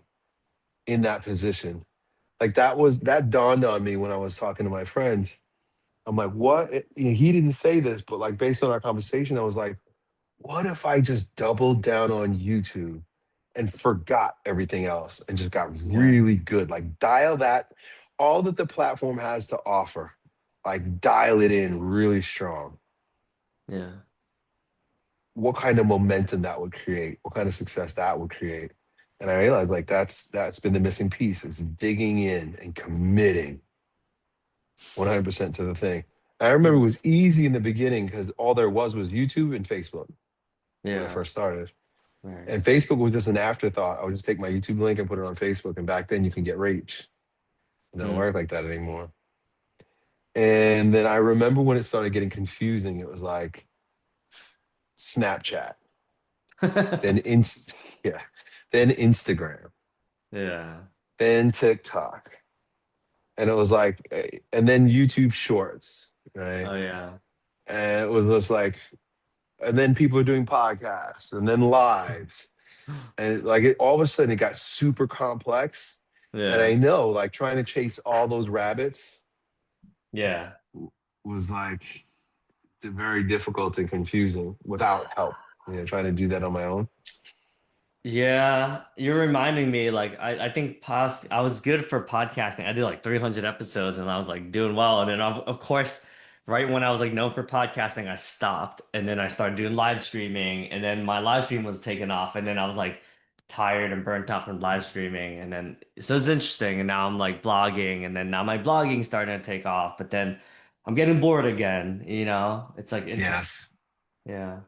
in that position. Like that dawned on me when I was talking to my friend. I'm like, what? He didn't say this, but like based on our conversation, I was like, what if I just doubled down on YouTube and forgot everything else and just got Yeah. really good? Like dial that, all that the platform has to offer, like dial it in really strong. Yeah. What kind of momentum that would create, what kind of success that would create. And I realized like that's been the missing piece is digging in and committing 100% to the thing. I remember it Yeah. was easy in the beginning because all there was YouTube and Facebook when I Yeah. first started. Right. And Facebook was just an afterthought. I would just take my YouTube link and put it on Facebook. And back then you can get reach. It doesn't Mm. work like that anymore. And then I remember when it started getting confusing, it was like Snapchat, then yeah, then Instagram, Yeah. then TikTok. And it was like, and then YouTube Shorts, right? Oh yeah. And it was just like, and then people are doing podcasts and then lives. And like all of a sudden it got super complex. And I Yeah. know like trying to chase all those rabbits Yeah. was like very difficult and confusing without help. Trying to do that on my own. Yeah, you're reminding me like I think past I was good for podcasting. I did like 300 episodes and I was like doing well. And then of course, right when I was like known for podcasting, I stopped and then I started doing live streaming and then my live stream was taken off and then I was like tired and burnt out from live streaming and then so it's interesting and now I'm like blogging and then now my blogging's starting to take off, but then I'm getting bored again. It's like interesting. Yes. Yeah.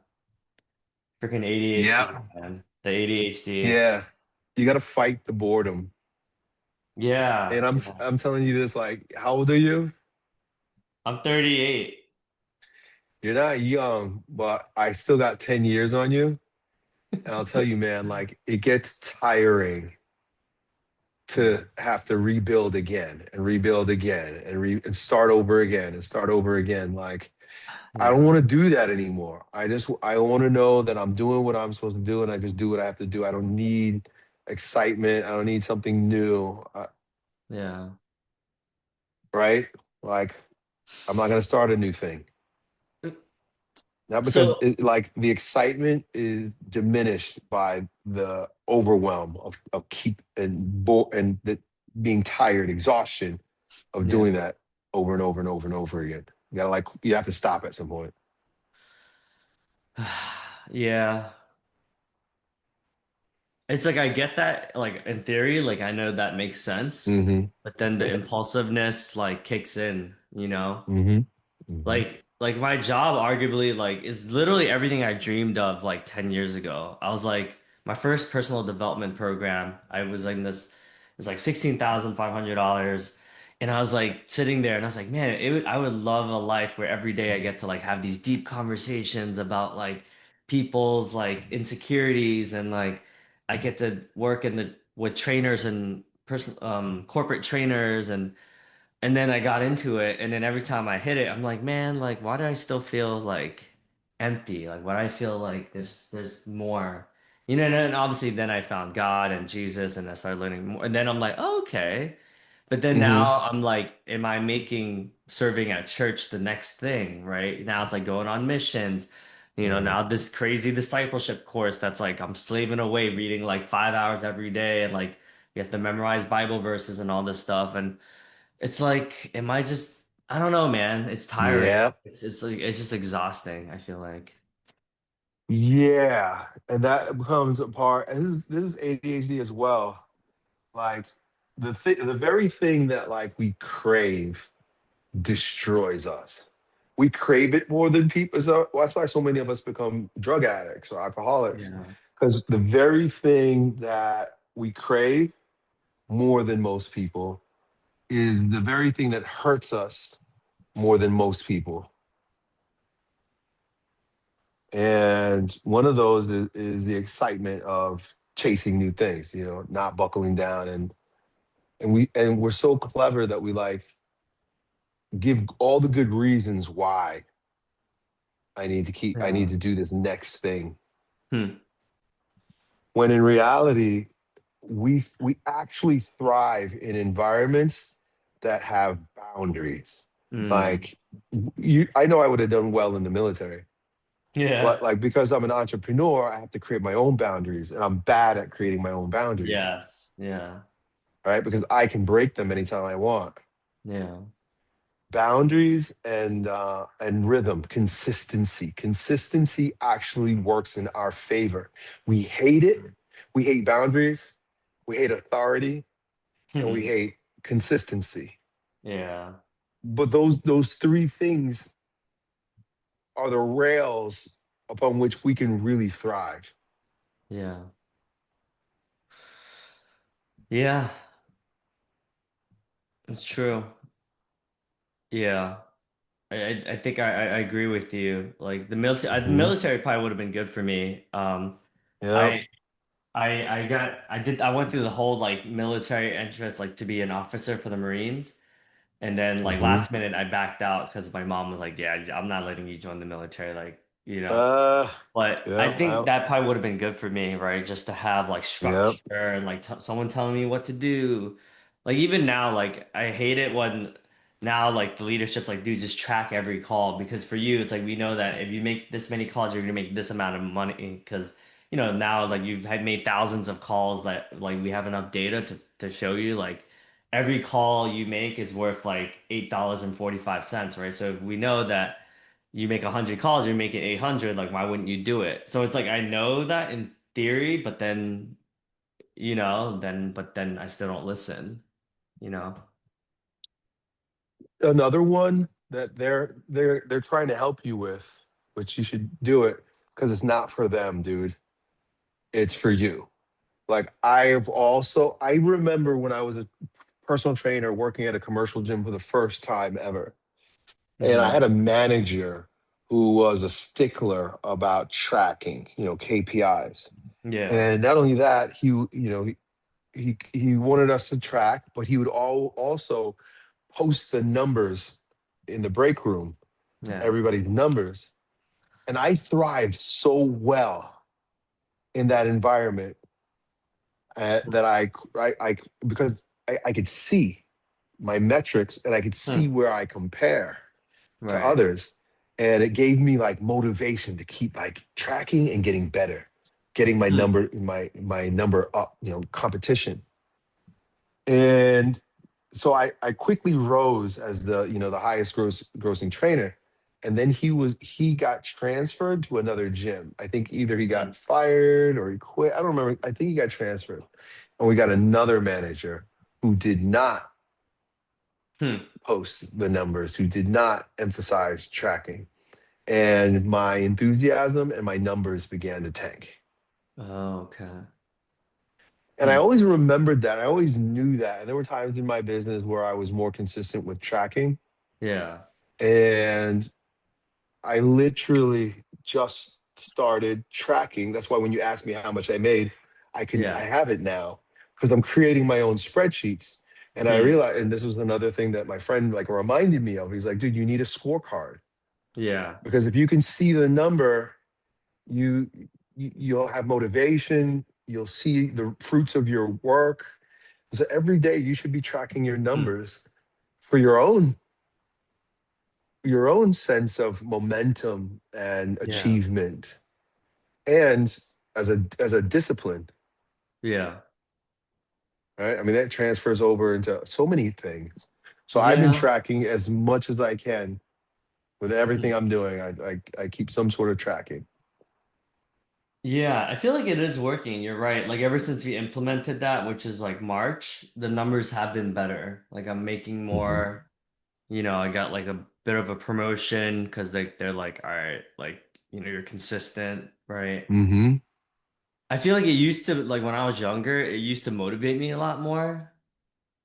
Freaking ADHD, Yeah. man. The ADHD. Yeah. You got to fight the boredom. Yeah, And I'm yeah. I'm telling you this like how old are you? I'm 38. You're not young, but I still got 10 years on you. And I'll tell you man, like it gets tiring Yeah, to have to rebuild again and rebuild again and start over again and start over again. Like I don't yeah, want to do that anymore. I want to know that I'm doing what I'm supposed to do and I just do what I have to do. I don't need excitement. I don't need something new. yeah. Right? Like I'm not going to start a new thing. Not because So, like the excitement is diminished by the overwhelm of keep and and the being tired, exhaustion of doing yeah. that over and over and over and over again. You have to stop at some point. Yeah. It's like I get that, like in theory, like I know that makes sense, Hmm. but then the Yeah. impulsive like kicks in. Hmm. Hmm. Like like my job arguably like is literally everything I dreamed of like 10 years ago. I was like my first personal development program. I was like this it was like $16,500 and I was like sitting there and I was like, man, I would love a life where every day I get to like have these deep conversations about like people's like insecurities and like I get to work in the with trainers and person corporate trainers and then I got into it, and then every time I hit it, I'm like, man, like, why do I still feel like empty? Like, why do I feel like there's more? You know, and then obviously then I found God and Jesus, and I started learning more. And then I'm like, oh, okay. But then Hmm. now I'm like, am I making serving at church the next thing, right? Now it's like going on missions. You know, Yeah. now this crazy discipleship course that's like I'm slaving away reading like 5 hours every day, and like you have to memorize Bible verses and all this stuff. And it's like, am I just, I don't know, man. It's tiring. Yeah. It's like it's just exhausting, I feel like. Yeah. And that becomes a part. And this is ADHD as well. Like the very thing that like we crave destroys us. We crave it more than people. So that's why so many of us become drug addicts or alcoholics. Yeah. Because the very thing that we crave more than most people is the very thing that hurts us more than most people. And one of those is the excitement of chasing new things, not buckling down. And we're so clever that we like give all the good reasons why I need Yeah. to do this next thing. Hmm. When in reality, we actually thrive in environments that have boundaries. Mm. Like I know I would have done well in the military, Yeah. but like because I'm an entrepreneur, I have to create my own boundaries, and I'm bad at creating my own boundaries, Yes. Yeah. right? Because I can break them anytime I want. Yeah. Boundaries and rhythm, consistency actually works in our favor. We hate it. We hate boundaries, we hate authority, and we hate consistency. Yeah. But those three things are the rails upon which we can really thrive. Yeah. Yeah. It's true. Yeah. I think I agree with you. Like the Hmm. military probably would have been good for me. Yep. I I went through the whole like military entrance like to be an officer for the Marines. And then like Hmm. last minute I backed out because my mom was like, "Yeah, I'm not letting you join the military." Like, you know. Uh, But I yep. think that probably would have been good for me, right? Just to have like Yep. structure and like t someone telling me what to do. Like even now, like I hate it when now like the leadership's like, dude, just track every call because for you, it's like we know that if you make this many calls, you're gonna make this amount of money because now like you've had made thousands of calls that like we have enough data to show you like every call you make is worth like $8.45, right? So if we know that you make 100 calls, you're making 800, like why wouldn't you do it? So it's like I know that in theory, but then, but then I still don't listen, you know? Another one that they're trying to help you with, which you should do it because it's not for them, dude. It's for you. Like I remember when I was a personal trainer working at a commercial gym for the first time ever. And I Hmm. had a manager who was a stickler about tracking, KPIs. Yeah. And not only that, he wanted us to track, but he would also post the numbers in the break room, Yeah. everybody's numbers. And I thrived so well in that environment that I because I could see my metrics and I could see Hmm. where I compare to Right. others. And it gave me like motivation to keep like tracking and getting better, getting Hmm. my number up, competition. And so I quickly rose as the highest grossing trainer. And then he got transferred to another gym. I think either he Hmm. got fired or he quit. I don't remember. I think he got transferred. And we got another manager who did not Hmm. posts the numbers, who did not emphasize tracking. And my enthusiasm and my numbers began to tank. Oh, okay. And I Hmm. always remembered that. I always knew that. And there were times in my business where I was more consistent with tracking. Yeah. And I literally just started tracking. That's why when you ask me how much I made, I Yeah. have it now because I'm creating my own spreadsheets. And I Hmm. realized, and this was another thing that my friend like reminded me of. He's like, dude, you need a scorecard Yeah. because if you can see the number, you you'll have motivation, you'll see the fruits of your work. So every day you should be tracking your Hmm. numbers for your own sense of momentum and Yeah. achievement, and as a discipline, Yeah. right? I mean, that transfers over into so many things. So I've been Yeah. tracking as much as I can with everything Hmm. I'm doing. I keep some sort of tracking. Yeah, I feel like it is working. You're right. Like ever since we implemented that, which is like March, the numbers have been better. Like I'm making Hmm. more, I got like a bit of a promotion because they're like, all right, like, you're consistent, right? Hmm. I feel like it used to, like when I was younger, it used to motivate me a lot more.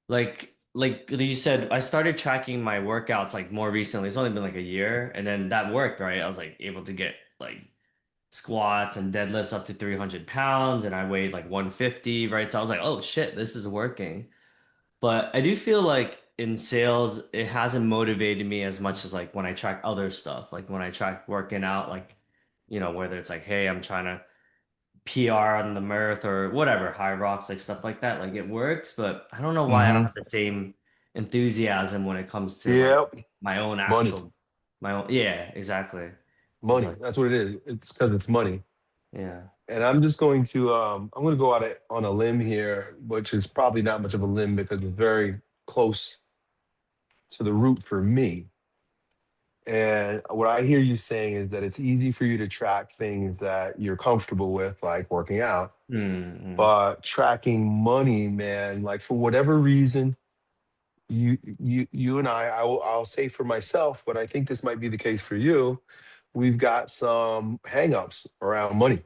Like you said, I started tracking my workouts like more recently. It's only been like a year, and then that worked, right? I was like able to get like squats and deadlifts up to 300 pounds, and I weighed like 150, right? So I was like, oh shit, this is working. But I do feel like in sales, it hasn't motivated me as much as like when I track other stuff, like when I track working out, like, whether it's like, hey, I'm trying to PR on the Mirth or whatever, High Rocks, like stuff like that. Like it works, but I don't know why I don't Hmm. have the same enthusiasm when it comes to like Yeah, my own money, actual, my own, yeah, exactly. It's money. like, That's what it is. It's because it's money. yeah. And I'm going to go out on a limb here, which is probably not much of a limb because it's very close to the root for me. And what I hear you saying is that it's easy for you to track things that you're comfortable with, like working out, Mm-hmm. but tracking money, man, like for whatever reason, you and I'll say for myself, but I think this might be the case for you. We've got some hangups around money,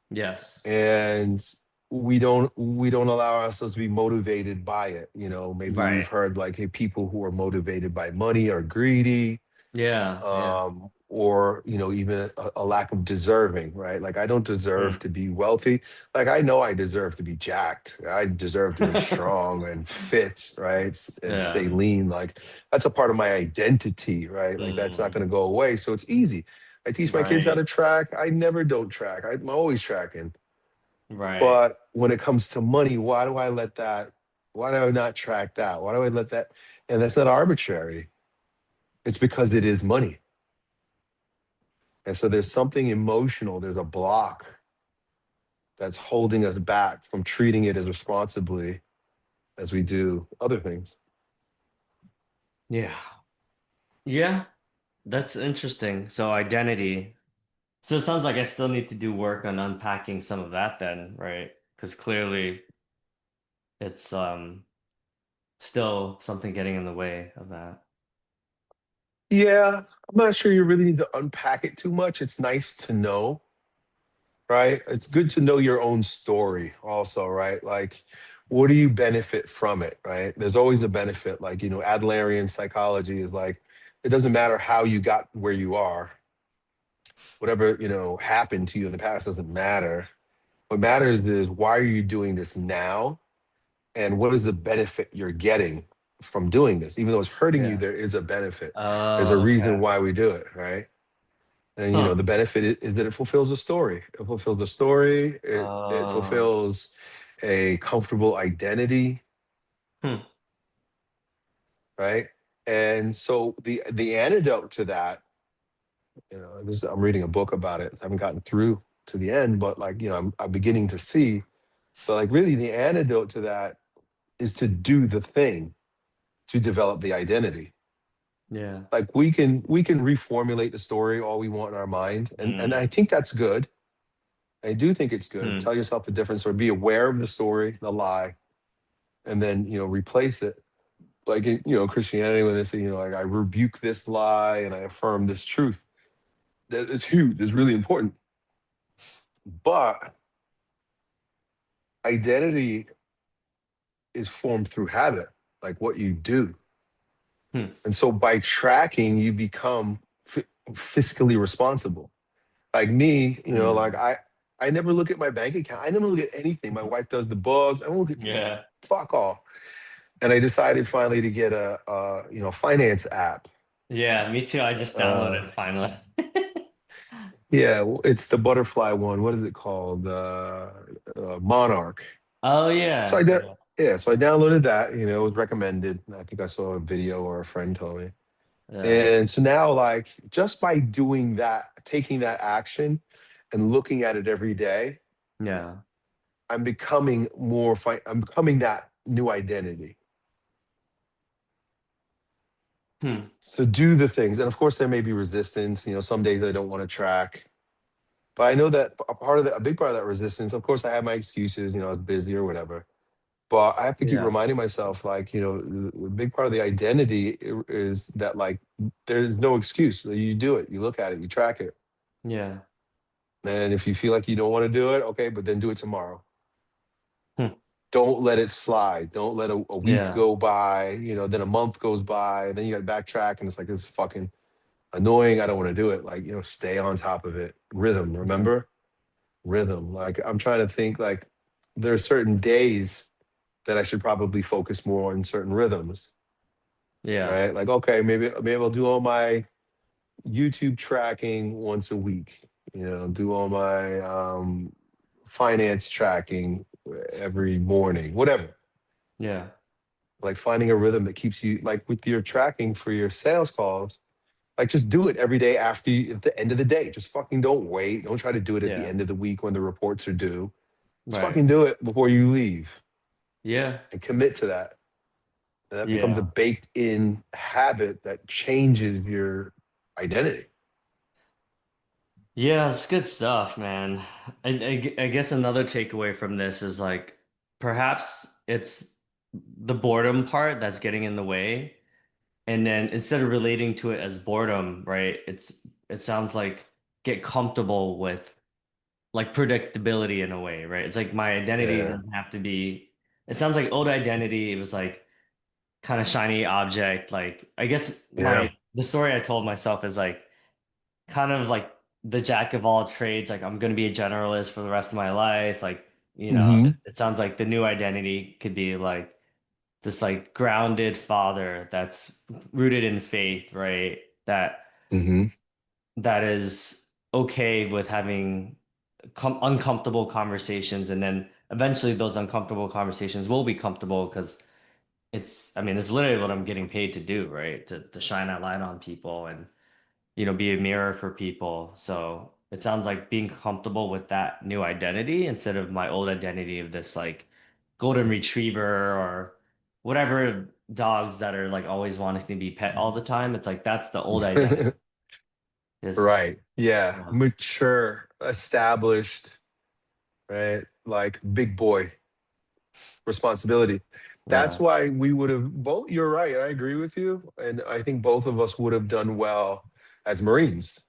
Yes. and we don't allow ourselves to be motivated by it. Maybe we've Right. heard like, hey, people who are motivated by money are greedy, Yeah. Yeah. or even a lack of deserving, right? Like I don't deserve Mm. to be wealthy. Like I know I deserve to be jacked. I deserve to be strong and fit, right? And stay Yeah. lean. Like that's a part of my identity, right? Like that's not going Mm. to go away. So it's easy. I teach my kids how Right. to track. I never don't track. I'm always tracking. Right. But when it comes to money, why do I let that? Why do I not track that? Why do I let that? And that's not arbitrary. It's because it is money. And so there's something emotional, there's a block that's holding us back from treating it as responsibly as we do other things. Yeah. Yeah. That's interesting. So identity. So it sounds like I still need to do work on unpacking some of that then, right? Because clearly it's still something getting in the way of that. Yeah, I'm not sure you really need to unpack it too much. It's nice to know, right? It's good to know your own story also, right? Like, what do you benefit from it, right? There's always a benefit. Like, Adlerian psychology is like, it doesn't matter how you got where you are, whatever, happened to you in the past doesn't matter. What matters is why are you doing this now? And what is the benefit you're getting from doing this? Even though it's hurting you, Yeah. there is a benefit. There's a Oh, reason okay. why we do it, right? And Huh. the benefit is that it fulfills a story. It fulfills the story. It Uh, fulfills a comfortable identity, hmm. right? And so the antidote to that, I'm reading a book about it. I haven't gotten through to the end, but like, I'm beginning to see. But like really the antidote to that is to do the thing to develop the identity. Yeah. Like we can reformulate the story all we want in our mind, and Mm. I think that's good. I do think it's good. Hmm. Tell yourself a different story. Be aware of the story, the lie, and then replace it. like in, Christianity, when they say, like, I rebuke this lie and I affirm this truth. That is huge. It's really important. But identity is formed through habit, like what you do. Hmm. And so by tracking, you become fiscally responsible. Like me, like Hmm. I never look at my bank account. I never look at anything. My wife does the books. I don't look at Yeah. fuck all. And I decided finally to get finance app. Yeah, me too. I just Uh, downloaded it finally. yeah, it's the butterfly one. What is it called? Monarch. Oh So I yeah. did. Yeah. Yeah, so I downloaded that. It was recommended. I think I saw a video or a friend told me. Yeah. And so now, like, just by doing that, taking that action and looking at it every day, Yeah. I'm becoming that new identity. Hmm. So do the things. And of course, there may be resistance. Some days I don't want to track. But I know that a big part of that resistance, of course, I have my excuses, I was busy or whatever. But I have to keep Yeah. reminding myself, like, the big part of the identity is that, like, there's no excuse. So you do it, you look at it, you track it. Yeah. And if you feel like you don't want to do it, okay, but then do it tomorrow. Hmm. Don't let it slide. Don't let a week Yeah. go by, then a month goes by, and then you got to backtrack, and it's like, it's fucking annoying. I don't want to do it. Like, stay on top of it. Rhythm, Yeah. remember? Rhythm. Like, I'm trying to think, like, there are certain days that I should probably focus more on certain rhythms, Yeah. right? Like, okay, maybe I'll do all my YouTube tracking once a week, do all my finance tracking every morning, whatever. Yeah. Like finding a rhythm that keeps you, like with your tracking for your sales calls, like just do it every day at the end of the day. Just fucking don't wait. Don't try to do it at the Yeah. end of the week when the reports are due. Just Right. fucking do it before you leave Yeah. and commit to that. And that becomes a Yeah. baked in habit that changes your identity. Yeah, it's good stuff, man. I guess another takeaway from this is like perhaps it's the boredom part that's getting in the way. And then instead of relating to it as boredom, right? It sounds like get comfortable with like predictability in a way, right? It's like my identity Yeah. doesn't have to be, it sounds like old identity, it was like kind of shiny object. Like I guess Yeah. the story I told myself is like kind of like the jack of all trades, like I'm gonna be a generalist for the rest of my life. Like, Hmm. it sounds like the new identity could be like this like grounded father that's rooted in faith, right? Hmm. That is okay with having uncomfortable conversations, and then eventually those uncomfortable conversations will be comfortable because I mean, it's literally what I'm getting paid to do, right? To shine that light on people and be a mirror for people. So it sounds like being comfortable with that new identity instead of my old identity of this like golden retriever or whatever dogs that are like always wanting to be pet all the time. It's like that's the old identity. Is Right. Yeah. yeah. Mature, established, right? Like big boy responsibility. That's Yeah. why we would have both. You're right. I agree with you. And I think both of us would have done well as Marines,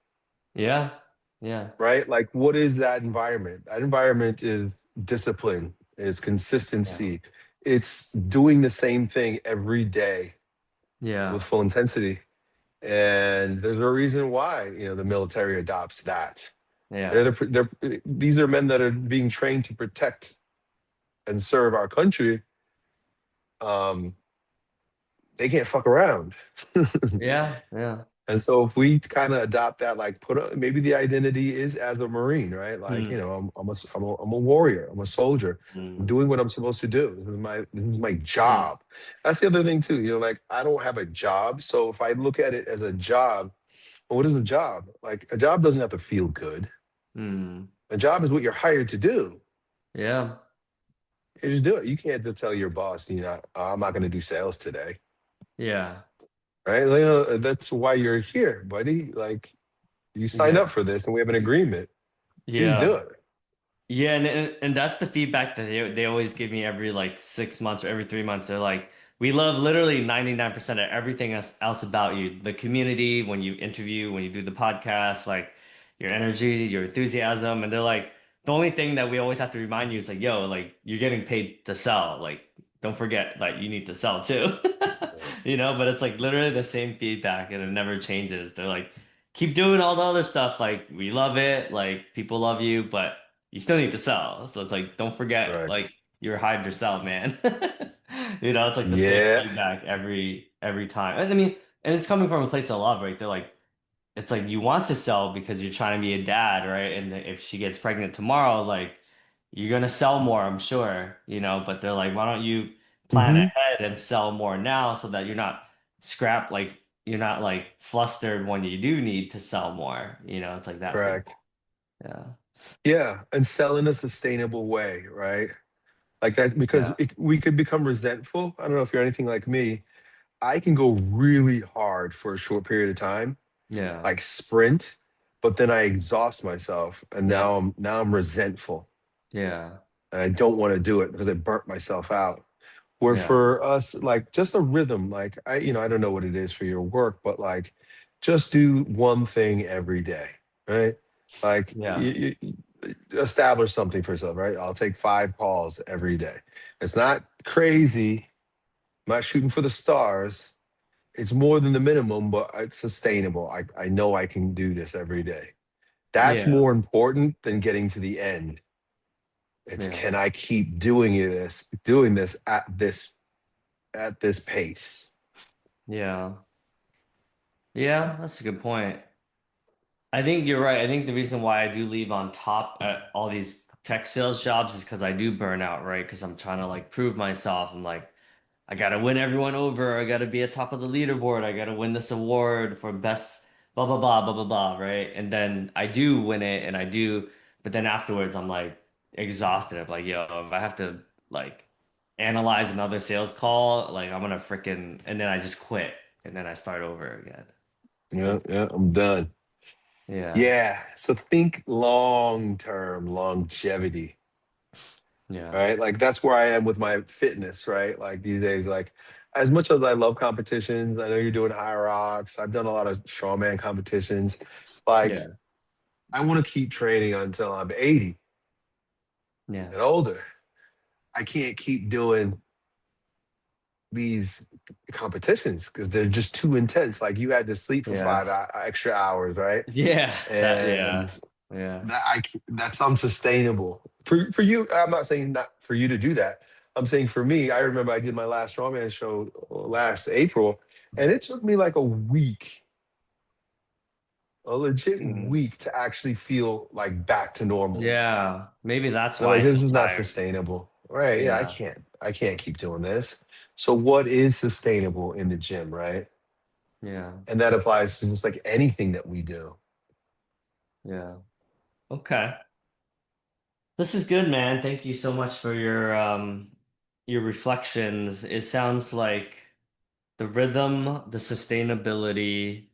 Yeah. Yeah. right? Like, what is that environment? That environment is discipline, is Yeah. consistency, it's doing the same thing every day with Yeah. full intensity. And there's a reason why, the military adopts that. Yeah. These are men that are being trained to protect and serve our country. Um, they can't fuck around. Yeah. Yeah. And so if we kind of adopt that, like maybe the identity is as a Marine, right? Like, Mm, I'm a warrior. I'm a soldier. I'm mm, doing what I'm supposed to do. This is my mm, job. That's the other thing too. Like I don't have a job. So if I look at it as a job, well, what is a job? Like a job doesn't have to feel good. mm. A job is what you're hired to do. Yeah. You just do it. You can't just tell your boss, I'm not going to do sales today, Yeah. right? Like, that's why you're here, buddy. Like you signed Yeah. up for this, and we have an agreement. Please do Yeah. it. Yeah, and that's the feedback that they always give me every like 6 months or every 3 months. They're like, we love literally 99% of everything else about you. The community, when you interview, when you do the podcast, like your energy, your enthusiasm. And they're like, the only thing that we always have to remind you is like, yo, like you're getting paid to sell. Like, don't forget like you need to sell too. Right. You know, but it's like literally the same feedback and it never changes. They're like, keep doing all the other stuff. Like, we love it. Like, people love you, but you still need to sell. So it's like, don't forget, like, Correct. you're hide yourself, man. You know, it's like the same Yeah. feedback every time. And I mean, and it's coming from a place of love, right? They're like, it's like you want to sell because you're trying to be a dad, right? And if she gets pregnant tomorrow, like you're gonna sell more, I'm sure, you know, but they're like, why don't you plan Hmm. ahead and sell more now so that you're not like you're not like flustered when you do need to sell more, you know, it's like that Correct. simple. Yeah. Yeah, and sell in a sustainable way, right? Like that, because Yeah. we could become resentful. I don't know if you're anything like me. I can go really hard for a short period of time, Yeah. like sprint, but then I exhaust myself, and Yep. now I'm resentful, Yeah. and I don't want to do it because I burnt myself out. Where Yeah. for us, like just a rhythm, like I don't know what it is for your work, but like just do one thing every day, right? Like Yeah. you establish something for yourself, right? I'll take 5 calls every day. It's not crazy. I'm not shooting for the stars. It's more than the minimum, but it's sustainable. I know I can do this every day. That's Yeah. more important than getting to the end. It's Yeah. can I keep doing this at this pace? Yeah. Yeah, that's a good point. I think you're right. I think the reason why I do leave on top at all these tech sales jobs is because I do burn out, right? Because I'm trying to like prove myself. I'm like, I gotta win everyone over. I gotta be at top of the leaderboard. I gotta win this award for best blah blah blah blah blah blah, right? And then I do win it and I do, but then afterwards I'm like exhausted. I'm like, yo, if I have to like analyze another sales call, like I'm gonna freaking and then I just quit and then I start over again. Yeah, yeah, I'm done. Yeah. Yeah. So think long term, longevity, Yeah. right? Like that's where I am with my fitness, right? Like these days, like as much as I love competitions, I know you're doing high rocks. I've done a lot of strongman competitions. Like Yeah. I want to keep training until I'm 80 Yeah. and older. I can't keep doing these competitions because they're just too intense. Like you had to sleep for Yeah. extra hours, right? Yeah. That, And yeah. Yeah. that's unsustainable for you. I'm not saying not for you to do that. I'm saying for me, I remember I did my last strongman show last April, and it took me like a legit Mm. week to actually feel like back to normal. Yeah. Maybe that's And why like I this feel is not tired. sustainable, right? Yeah, Yeah. I can't keep doing this. So what is sustainable in the gym, right? Yeah. And that applies to just like anything that we do. Yeah. Okay. This is good, man. Thank you so much for your reflections. It sounds like the rhythm, the sustainability,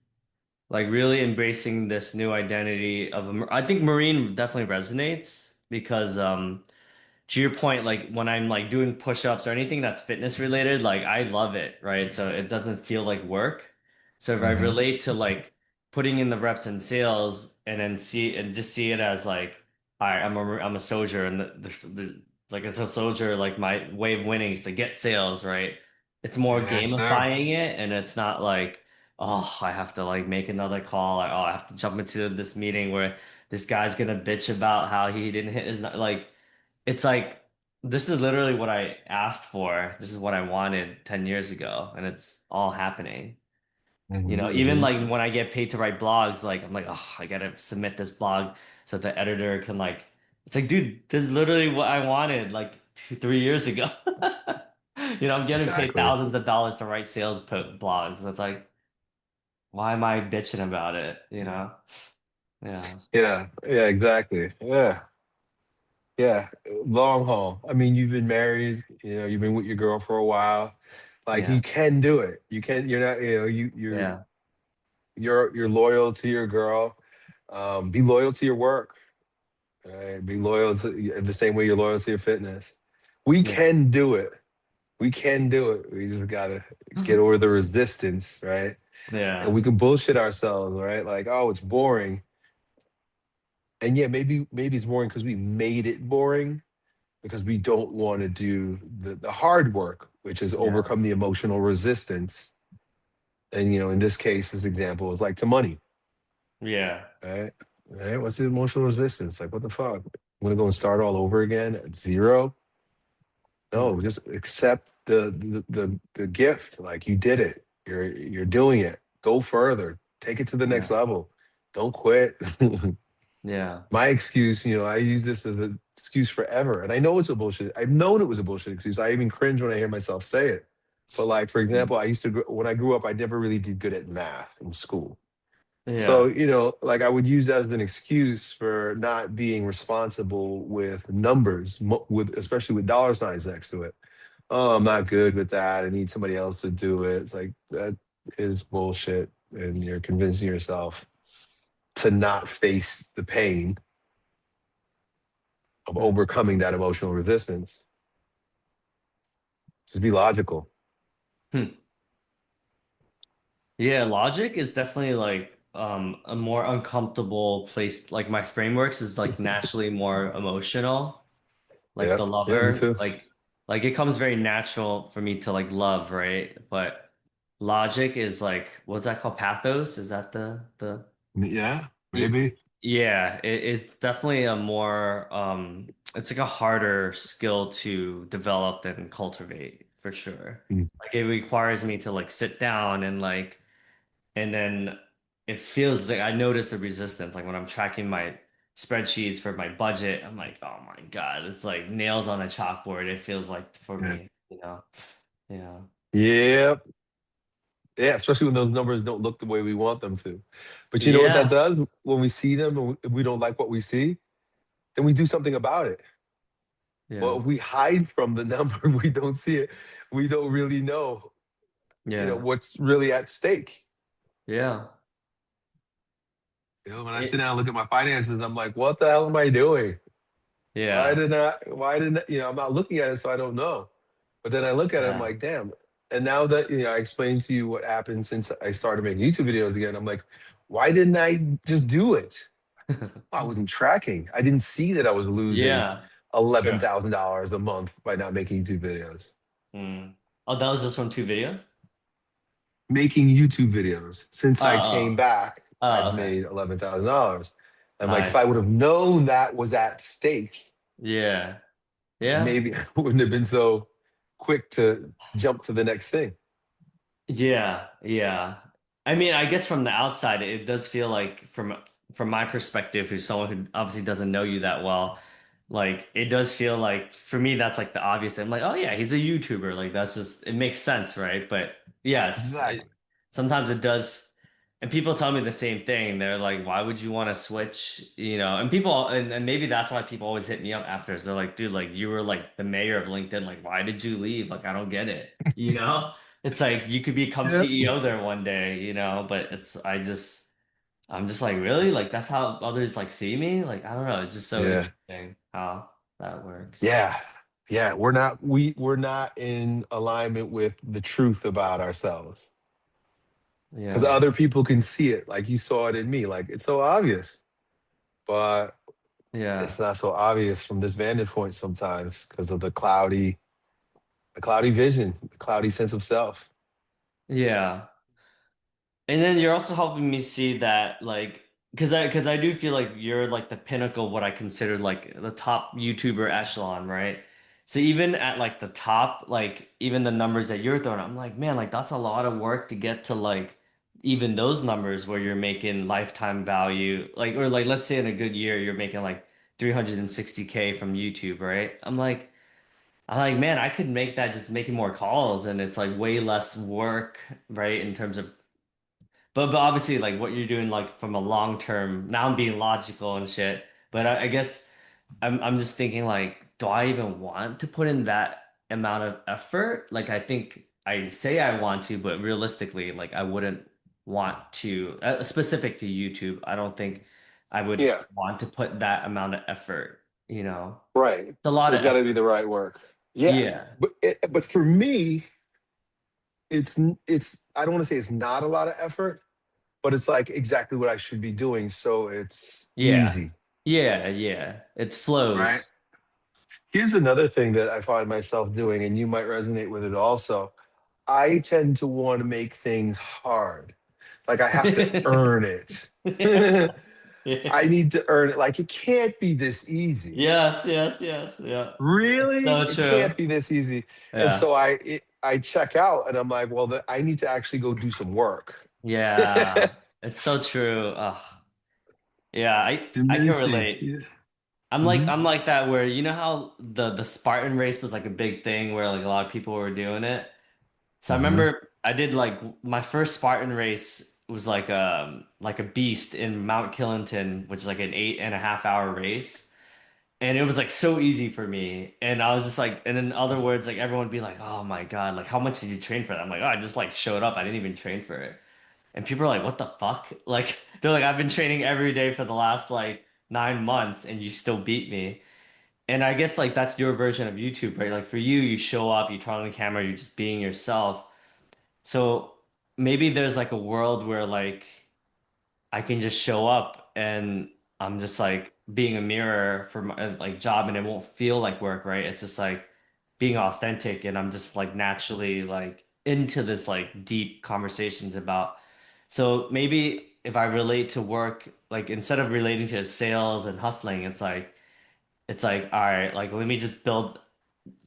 like really embracing this new identity of I think Marine definitely resonates because to your point, like when I'm like doing push-ups or anything that's fitness related, like I love it, right? So it doesn't feel like work. So if I Hmm. relate to like putting in the reps in sales and then see and just see it as like, all right, I'm a soldier and like as a soldier, like my way of winning is to get sales, right? It's more Yes, sir. gamifying it and it's not like, oh, I have to like make another call. Like, oh, I have to jump into this meeting where this guy's gonna bitch about how he didn't hit his like it's like this is literally what I asked for. This is what I wanted 10 years ago, and it's all happening. You know, even Hmm. like when I get paid to write blogs, like I'm like, oh, I gotta submit this blog so the editor can like it's like, dude, this is literally what I wanted like 3 years ago. You know, I'm getting paid Exactly. thousands of dollars to write blogs. It's like, why am I bitching about it? You know? Yeah. Yeah, yeah, exactly. Yeah, yeah. Long haul. I mean, you've been married, you've been with your girl for a while. Like Yeah. you can do it. You can, you're not, Yeah. you're loyal to your girl. Be loyal to your work. Right? Be loyal to the same way you're loyal to your fitness. We Yeah. can do it. We can do it. We just gotta get over the resistance, right? And Yeah. we can bullshit ourselves, right? Like, oh, it's boring. And yeah, maybe it's boring because we made it boring because we don't want to do the hard work, which is Yeah. overcome the emotional resistance. And in this case, this example is like to money, Yeah. right? Right? What's the emotional resistance? Like, what the fuck? I'm gonna go and start all over again at zero? Mm, No, just accept the gift. Like you did it. You're doing it. Go further. Take it to the next yeah. level. Don't quit. Yeah. My excuse, I use this as an excuse forever. And I know it's a bullshit. I've known it was a bullshit excuse. I even cringe when I hear myself say it. But like, for Mm. example, when I grew up, I never really did good at math in school. So, Yeah. like I would use that as an excuse for not being responsible with numbers, especially with dollar signs next to it. Oh, I'm not good with that. I need somebody else to do it. It's like that is bullshit. And you're convincing yourself to not face the pain of Mm. overcoming that emotional resistance. Just be logical. Hmm. Yeah, logic is definitely like a more uncomfortable place. Like my frameworks is like naturally more emotional. Like Yeah. the Yeah, me lover, too. like it comes very natural for me to like love, right? But logic is like what's that called? Pathos? Is that the Yeah, Y- maybe. Yeah, it's definitely a more it's like a harder skill to develop and cultivate for sure. Mm. Like it requires me to like sit down and like and then it feels like I notice the resistance. Like when I'm tracking my spreadsheets for my budget, I'm like, oh my God, it's like nails on a chalkboard. It feels like for Yeah. me, you know? Yeah. Yeah. Yeah, especially when those numbers don't look the way we want them to. But you know what that Yeah. does? When we see them and we don't like what we see, then we do something about it. Well, Yeah. if we hide from the number, we don't see it. We don't really know, Yeah. what's really at stake. Yeah. When I sit It, down and look at my finances, I'm like, what the hell am I doing? yeah. Why didn't, I'm not looking at it, so I don't know. But then I look at it, I'm Yeah. like, damn. And now that, I explained to you what happened since I started making YouTube videos again, I'm like, why didn't I just do it? I wasn't tracking. I didn't see that I was losing Yeah. Sure. $11,000 a month by not making YouTube videos. Mm. Oh, that was just from two videos? Making YouTube videos. Since Oh, I came oh, back, oh, I've okay. made $11,000. And like, if I would Nice. have known that was at stake, Yeah. Yeah. maybe I wouldn't have been so quick to jump to the next thing. Yeah. Yeah. I mean, I guess from the outside, it does feel like from my perspective, who's someone who obviously doesn't know you that well, like it does feel like for me that's like the obvious thing. I'm like, oh yeah, he's a YouTuber. Like that's just it makes sense, right? But yes, Exactly. sometimes it does. And people tell me the same thing. They're like, why would you want to switch? And maybe that's why people always hit me up after. So they're like, dude, like you were like the mayor of LinkedIn. Like, why did you leave? Like, I don't get it. You know? It's like you could become Yeah. CEO there one day, but I'm just like, really? Like that's how others like see me? Like, I don't know. It's just so Yeah. interesting how that works. Yeah. Yeah. We're not in alignment with the truth about ourselves. Because Yeah. other people can see it. Like you saw it in me. Like it's so obvious. But Yeah. it's not so obvious from this vantage point sometimes because of the cloudy vision, the cloudy sense of self. Yeah. And then you're also helping me see that like because I do feel like you're like the pinnacle of what I consider like the top YouTuber echelon, right? So even at like the top, like even the numbers that you're throwing, I'm like, man, like that's a lot of work to get to like even those numbers where you're making lifetime value, like or like let's say in a good year you're making like 360K from YouTube, right? I'm like, man, I could make that just making more calls and it's like way less work, right? In terms of but obviously, like what you're doing, like from a long term. Now I'm being logical and shit. But I guess I'm just thinking, like, do I even want to put in that amount of effort? Like, I think I say I want to, but realistically, like, I wouldn't want to. Specific to YouTube, I don't think I would Yeah. want to put that amount of effort. Right. It's a lot of It's got to effort. be the right work. Yeah. Yeah. But for me, it's I don't want to say it's not a lot of effort, but it's like exactly what I should be doing. So it's Yeah. easy, Yeah. Yeah. It right? flows. Here's another thing that I find myself doing, and you might resonate with it also. I tend to want to make things hard. Like I have to earn it. Yeah. I Yeah. need to earn it. Like it can't be this easy. Yes, yes, yes. Yeah. It's Really? so It true. can't be this easy. And Yeah. so I check out and I'm like, well, I need to actually go do some work. Yeah. It's so true. Ugh. Yeah, I can Diminishing. relate. Yeah. I'm like Hmm. I'm like that where you know how the Spartan race was like a big thing where like a lot of people were doing it. So I Hmm. remember I did like my first Spartan race was like a beast in Mount Killington, which is like an 8.5 hour race. And it was like so easy for me. And I was just like, and in other words, like everyone would be like, oh my God, like how much did you train for that? I'm like, oh, I just like showed up. I didn't even train for it. And people are like, what the fuck? Like, they're like, I've been training every day for the last like 9 months and you still beat me. And I guess like that's your version of YouTube, right? Like for you, you show up, you turn on the camera, you're just being yourself. So maybe there's like a world where like I can just show up and I'm just like being a mirror for my like job and it won't feel like work, right? It's just like being authentic and I'm just like naturally like into this like deep conversations about. So maybe if I relate to work, like instead of relating to sales and hustling, it's like, all right, like let me just build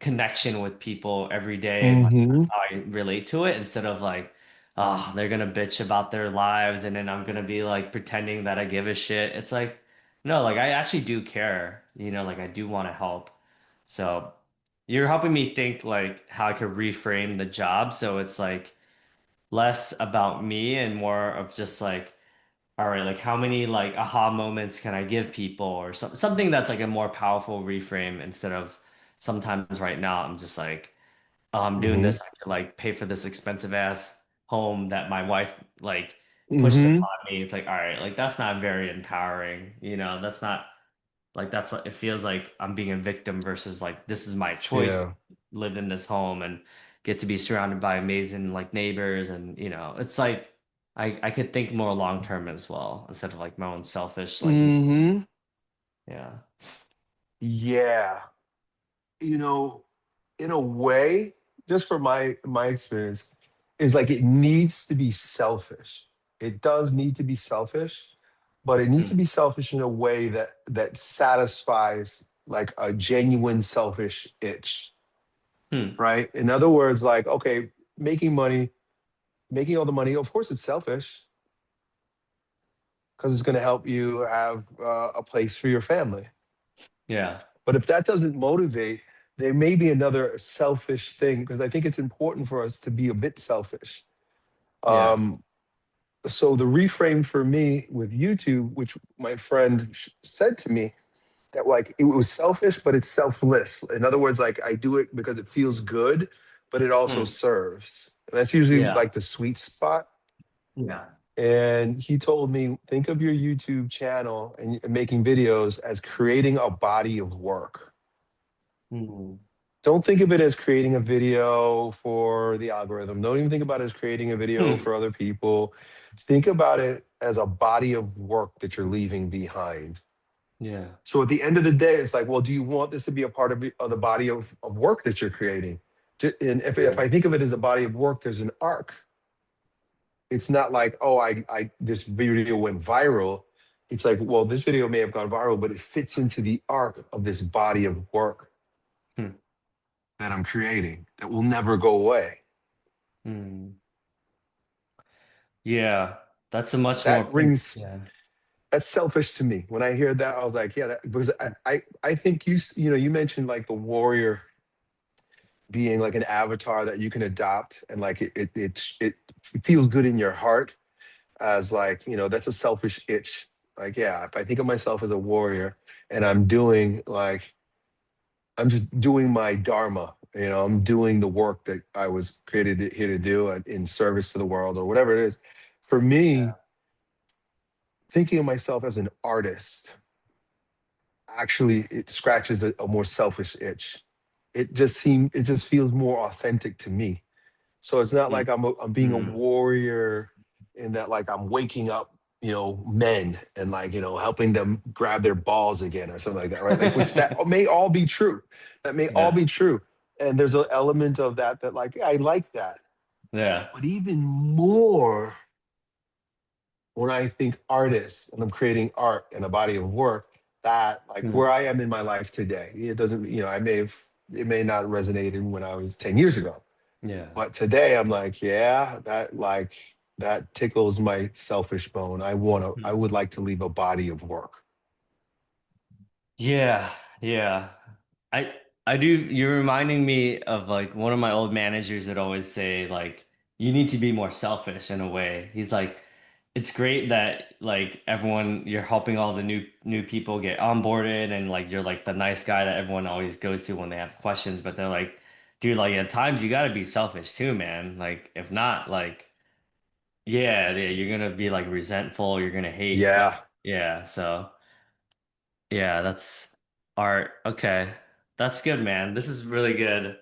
connection with people every day and like Hmm. that's how I relate to it instead of like oh they're gonna bitch about their lives and then I'm gonna be like pretending that I give a shit. It's like no, like I actually do care, you know, like I do want to help. So you're helping me think like how I could reframe the job so it's like less about me and more of just like all right, like how many like aha moments can I give people or something that's like a more powerful reframe instead of sometimes right now I'm just like, oh, I'm doing Hmm. this, I could like pay for this expensive ass home that my wife like pushed Hmm. upon me. It's like, all right, like that's not very empowering, you know, that's not like that's it feels like I'm being a victim versus like this is my choice to Yeah. live in this home and get to be surrounded by amazing like neighbors and you know it's like I could think more long term as well instead of like my own selfish like Hmm. yeah. Yeah. You know, in a way, just for my experience, is like it needs to be selfish. It does need to be selfish, but it needs Hmm. to be selfish in a way that satisfies like a genuine selfish itch, Hmm. right? In other words, like, okay, making money, making all the money, of course it's selfish because it's going to help you have a place for your family. Yeah. But if that doesn't motivate, there may be another selfish thing because I think it's important for us to be a bit selfish. Yeah. Um, so the reframe for me with YouTube, which my friend said to me, that like it was selfish, but it's selfless. In other words, like I do it because it feels good, but it also Hmm. serves. And that's usually Yeah. like the sweet spot. Yeah. And he told me, think of your YouTube channel and making videos as creating a body of work. Hmm. Don't think of it as creating a video for the algorithm. Don't even think about it as creating a video Hmm. for other people. Think about it as a body of work that you're leaving behind. Yeah. So at the end of the day, it's like, well, do you want this to be a part of the body of work that you're creating? And if Yeah. I think of it as a body of work, there's an arc. It's not like, oh, I this video went viral. It's like, well, this video may have gone viral, but it fits into the arc of this body of work Hmm. that I'm creating that will never go away. Hmm. Yeah. That's a much more That rings yeah. that's selfish to me. When I hear that, I was like, yeah, because I think you know, you mentioned like the warrior being like an avatar that you can adopt and like it feels good in your heart as like, you know, that's a selfish itch. Like, yeah, if I think of myself as a warrior and I'm doing like I'm just doing my dharma, you know, I'm doing the work that I was created here to do in service to the world or whatever it is. For me, thinking of myself as an artist actually it scratches a more selfish itch. it just feels more authentic to me. So it's not like I'm being a Mm. warrior in that like I'm waking up, men and like, helping them grab their balls again or something like that, right? Like which that may all be true. That may all Yeah. be true. And there's an element of that that like, yeah, I like that. Yeah. But even more when I think artists and I'm creating art and a body of work, that like Mm. where I am in my life today, it doesn't, it may not resonate in when I was 10 years ago. Yeah. But today I'm like, yeah, that tickles my selfish bone. I Mm. would like to leave a body of work. Yeah. Yeah. I I do, you're reminding me of like one of my old managers that always say like you need to be more selfish in a way. He's like it's great that like everyone you're helping all the new people get onboarded and like you're like the nice guy that everyone always goes to when they have questions, but they're like dude, like at times you got to be selfish too, man. Like if not like yeah, you're gonna be like resentful, you're gonna hate like Yeah. yeah, so yeah, that's art. Okay. That's good, man. This is really good.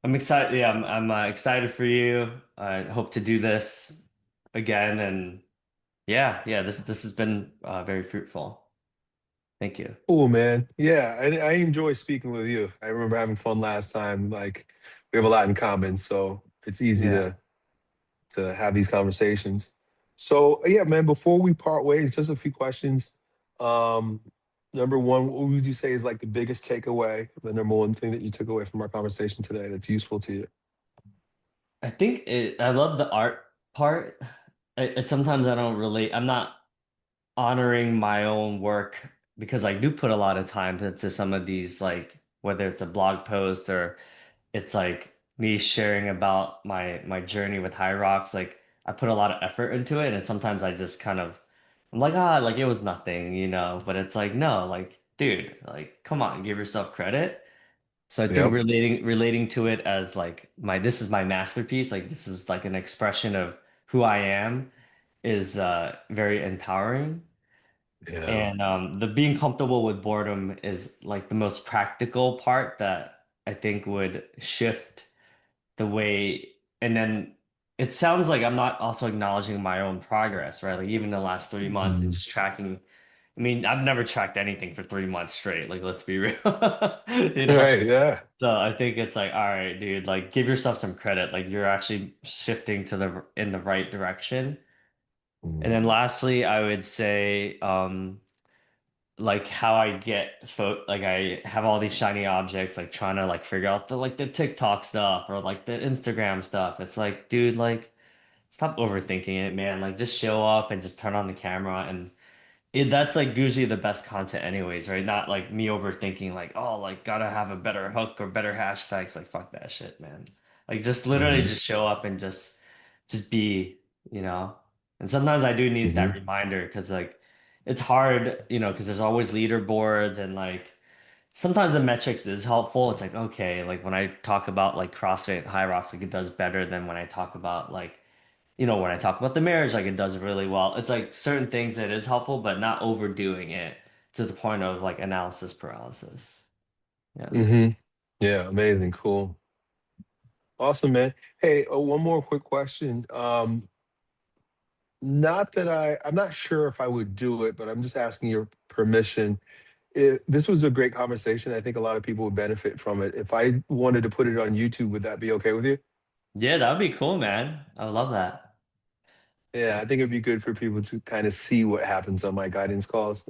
I'm excited. Yeah, I'm excited for you. I hope to do this again and yeah, yeah, this has been very fruitful. Thank you. Cool, man. Yeah, I enjoy speaking with you. I remember having fun last time. Like we have a lot in common, so it's easy Yeah. to have these conversations. So yeah, man, before we part ways, just a few questions. Um, Number one, what would you say is like the biggest takeaway, the number one thing that you took away from our conversation today that's useful to you? I love the art part. Sometimes I don't relate. I'm not honoring my own work because I do put a lot of time into some of these, like whether it's a blog post or it's like me sharing about my journey with High Rocks. Like I put a lot of effort into it, and sometimes I just kind of I'm like like it was nothing, you know. But it's like no, like dude, like come on, give yourself credit. So I think Yep. relating to it as like my this is my masterpiece, like this is like an expression of who I am is very empowering. Yeah. And the being comfortable with boredom is like the most practical part that I think would shift the way. And then it sounds like I'm not also acknowledging my own progress, right? Like even the last 3 months and Mhm. just tracking. I mean, I've never tracked anything for 3 months straight. Like, let's be real, you All know? right. Yeah. So I think it's like, all right, dude, like give yourself some credit. Like you're actually shifting to the in the right direction. And Mhm. then lastly, I would say, like how I get like I have all these shiny objects, like trying to like figure out the like the TikTok stuff or like the Instagram stuff. It's like, dude, like stop overthinking it, man. Like just show up and just turn on the camera and that's like usually the best content anyways, right? Not like me overthinking like, oh, like gotta have a better hook or better hashtags. Like fuck that shit, man. Like just literally Mhm. just show up and just be, you know. And sometimes I do need that Mhm. reminder because like it's hard, you know, because there's always leaderboards and like sometimes the metrics is helpful. It's like, okay, like when I talk about like CrossFit and High Rocks, like it does better than when I talk about like when I talk about the marriage, like it does really well. It's like certain things that is helpful, but not overdoing it to the point of like analysis paralysis. Yeah. Mhm. Yeah. Amazing. Cool. Awesome, man. Hey, one more quick question. Not that I'm not sure if I would do it, but I'm just asking your permission. This was a great conversation. I think a lot of people would benefit from it. If I wanted to put it on YouTube, would that be okay with you? Yeah, that would be cool, man. I would love that. Yeah, I think it'd be good for people to kind of see what happens on my guidance calls.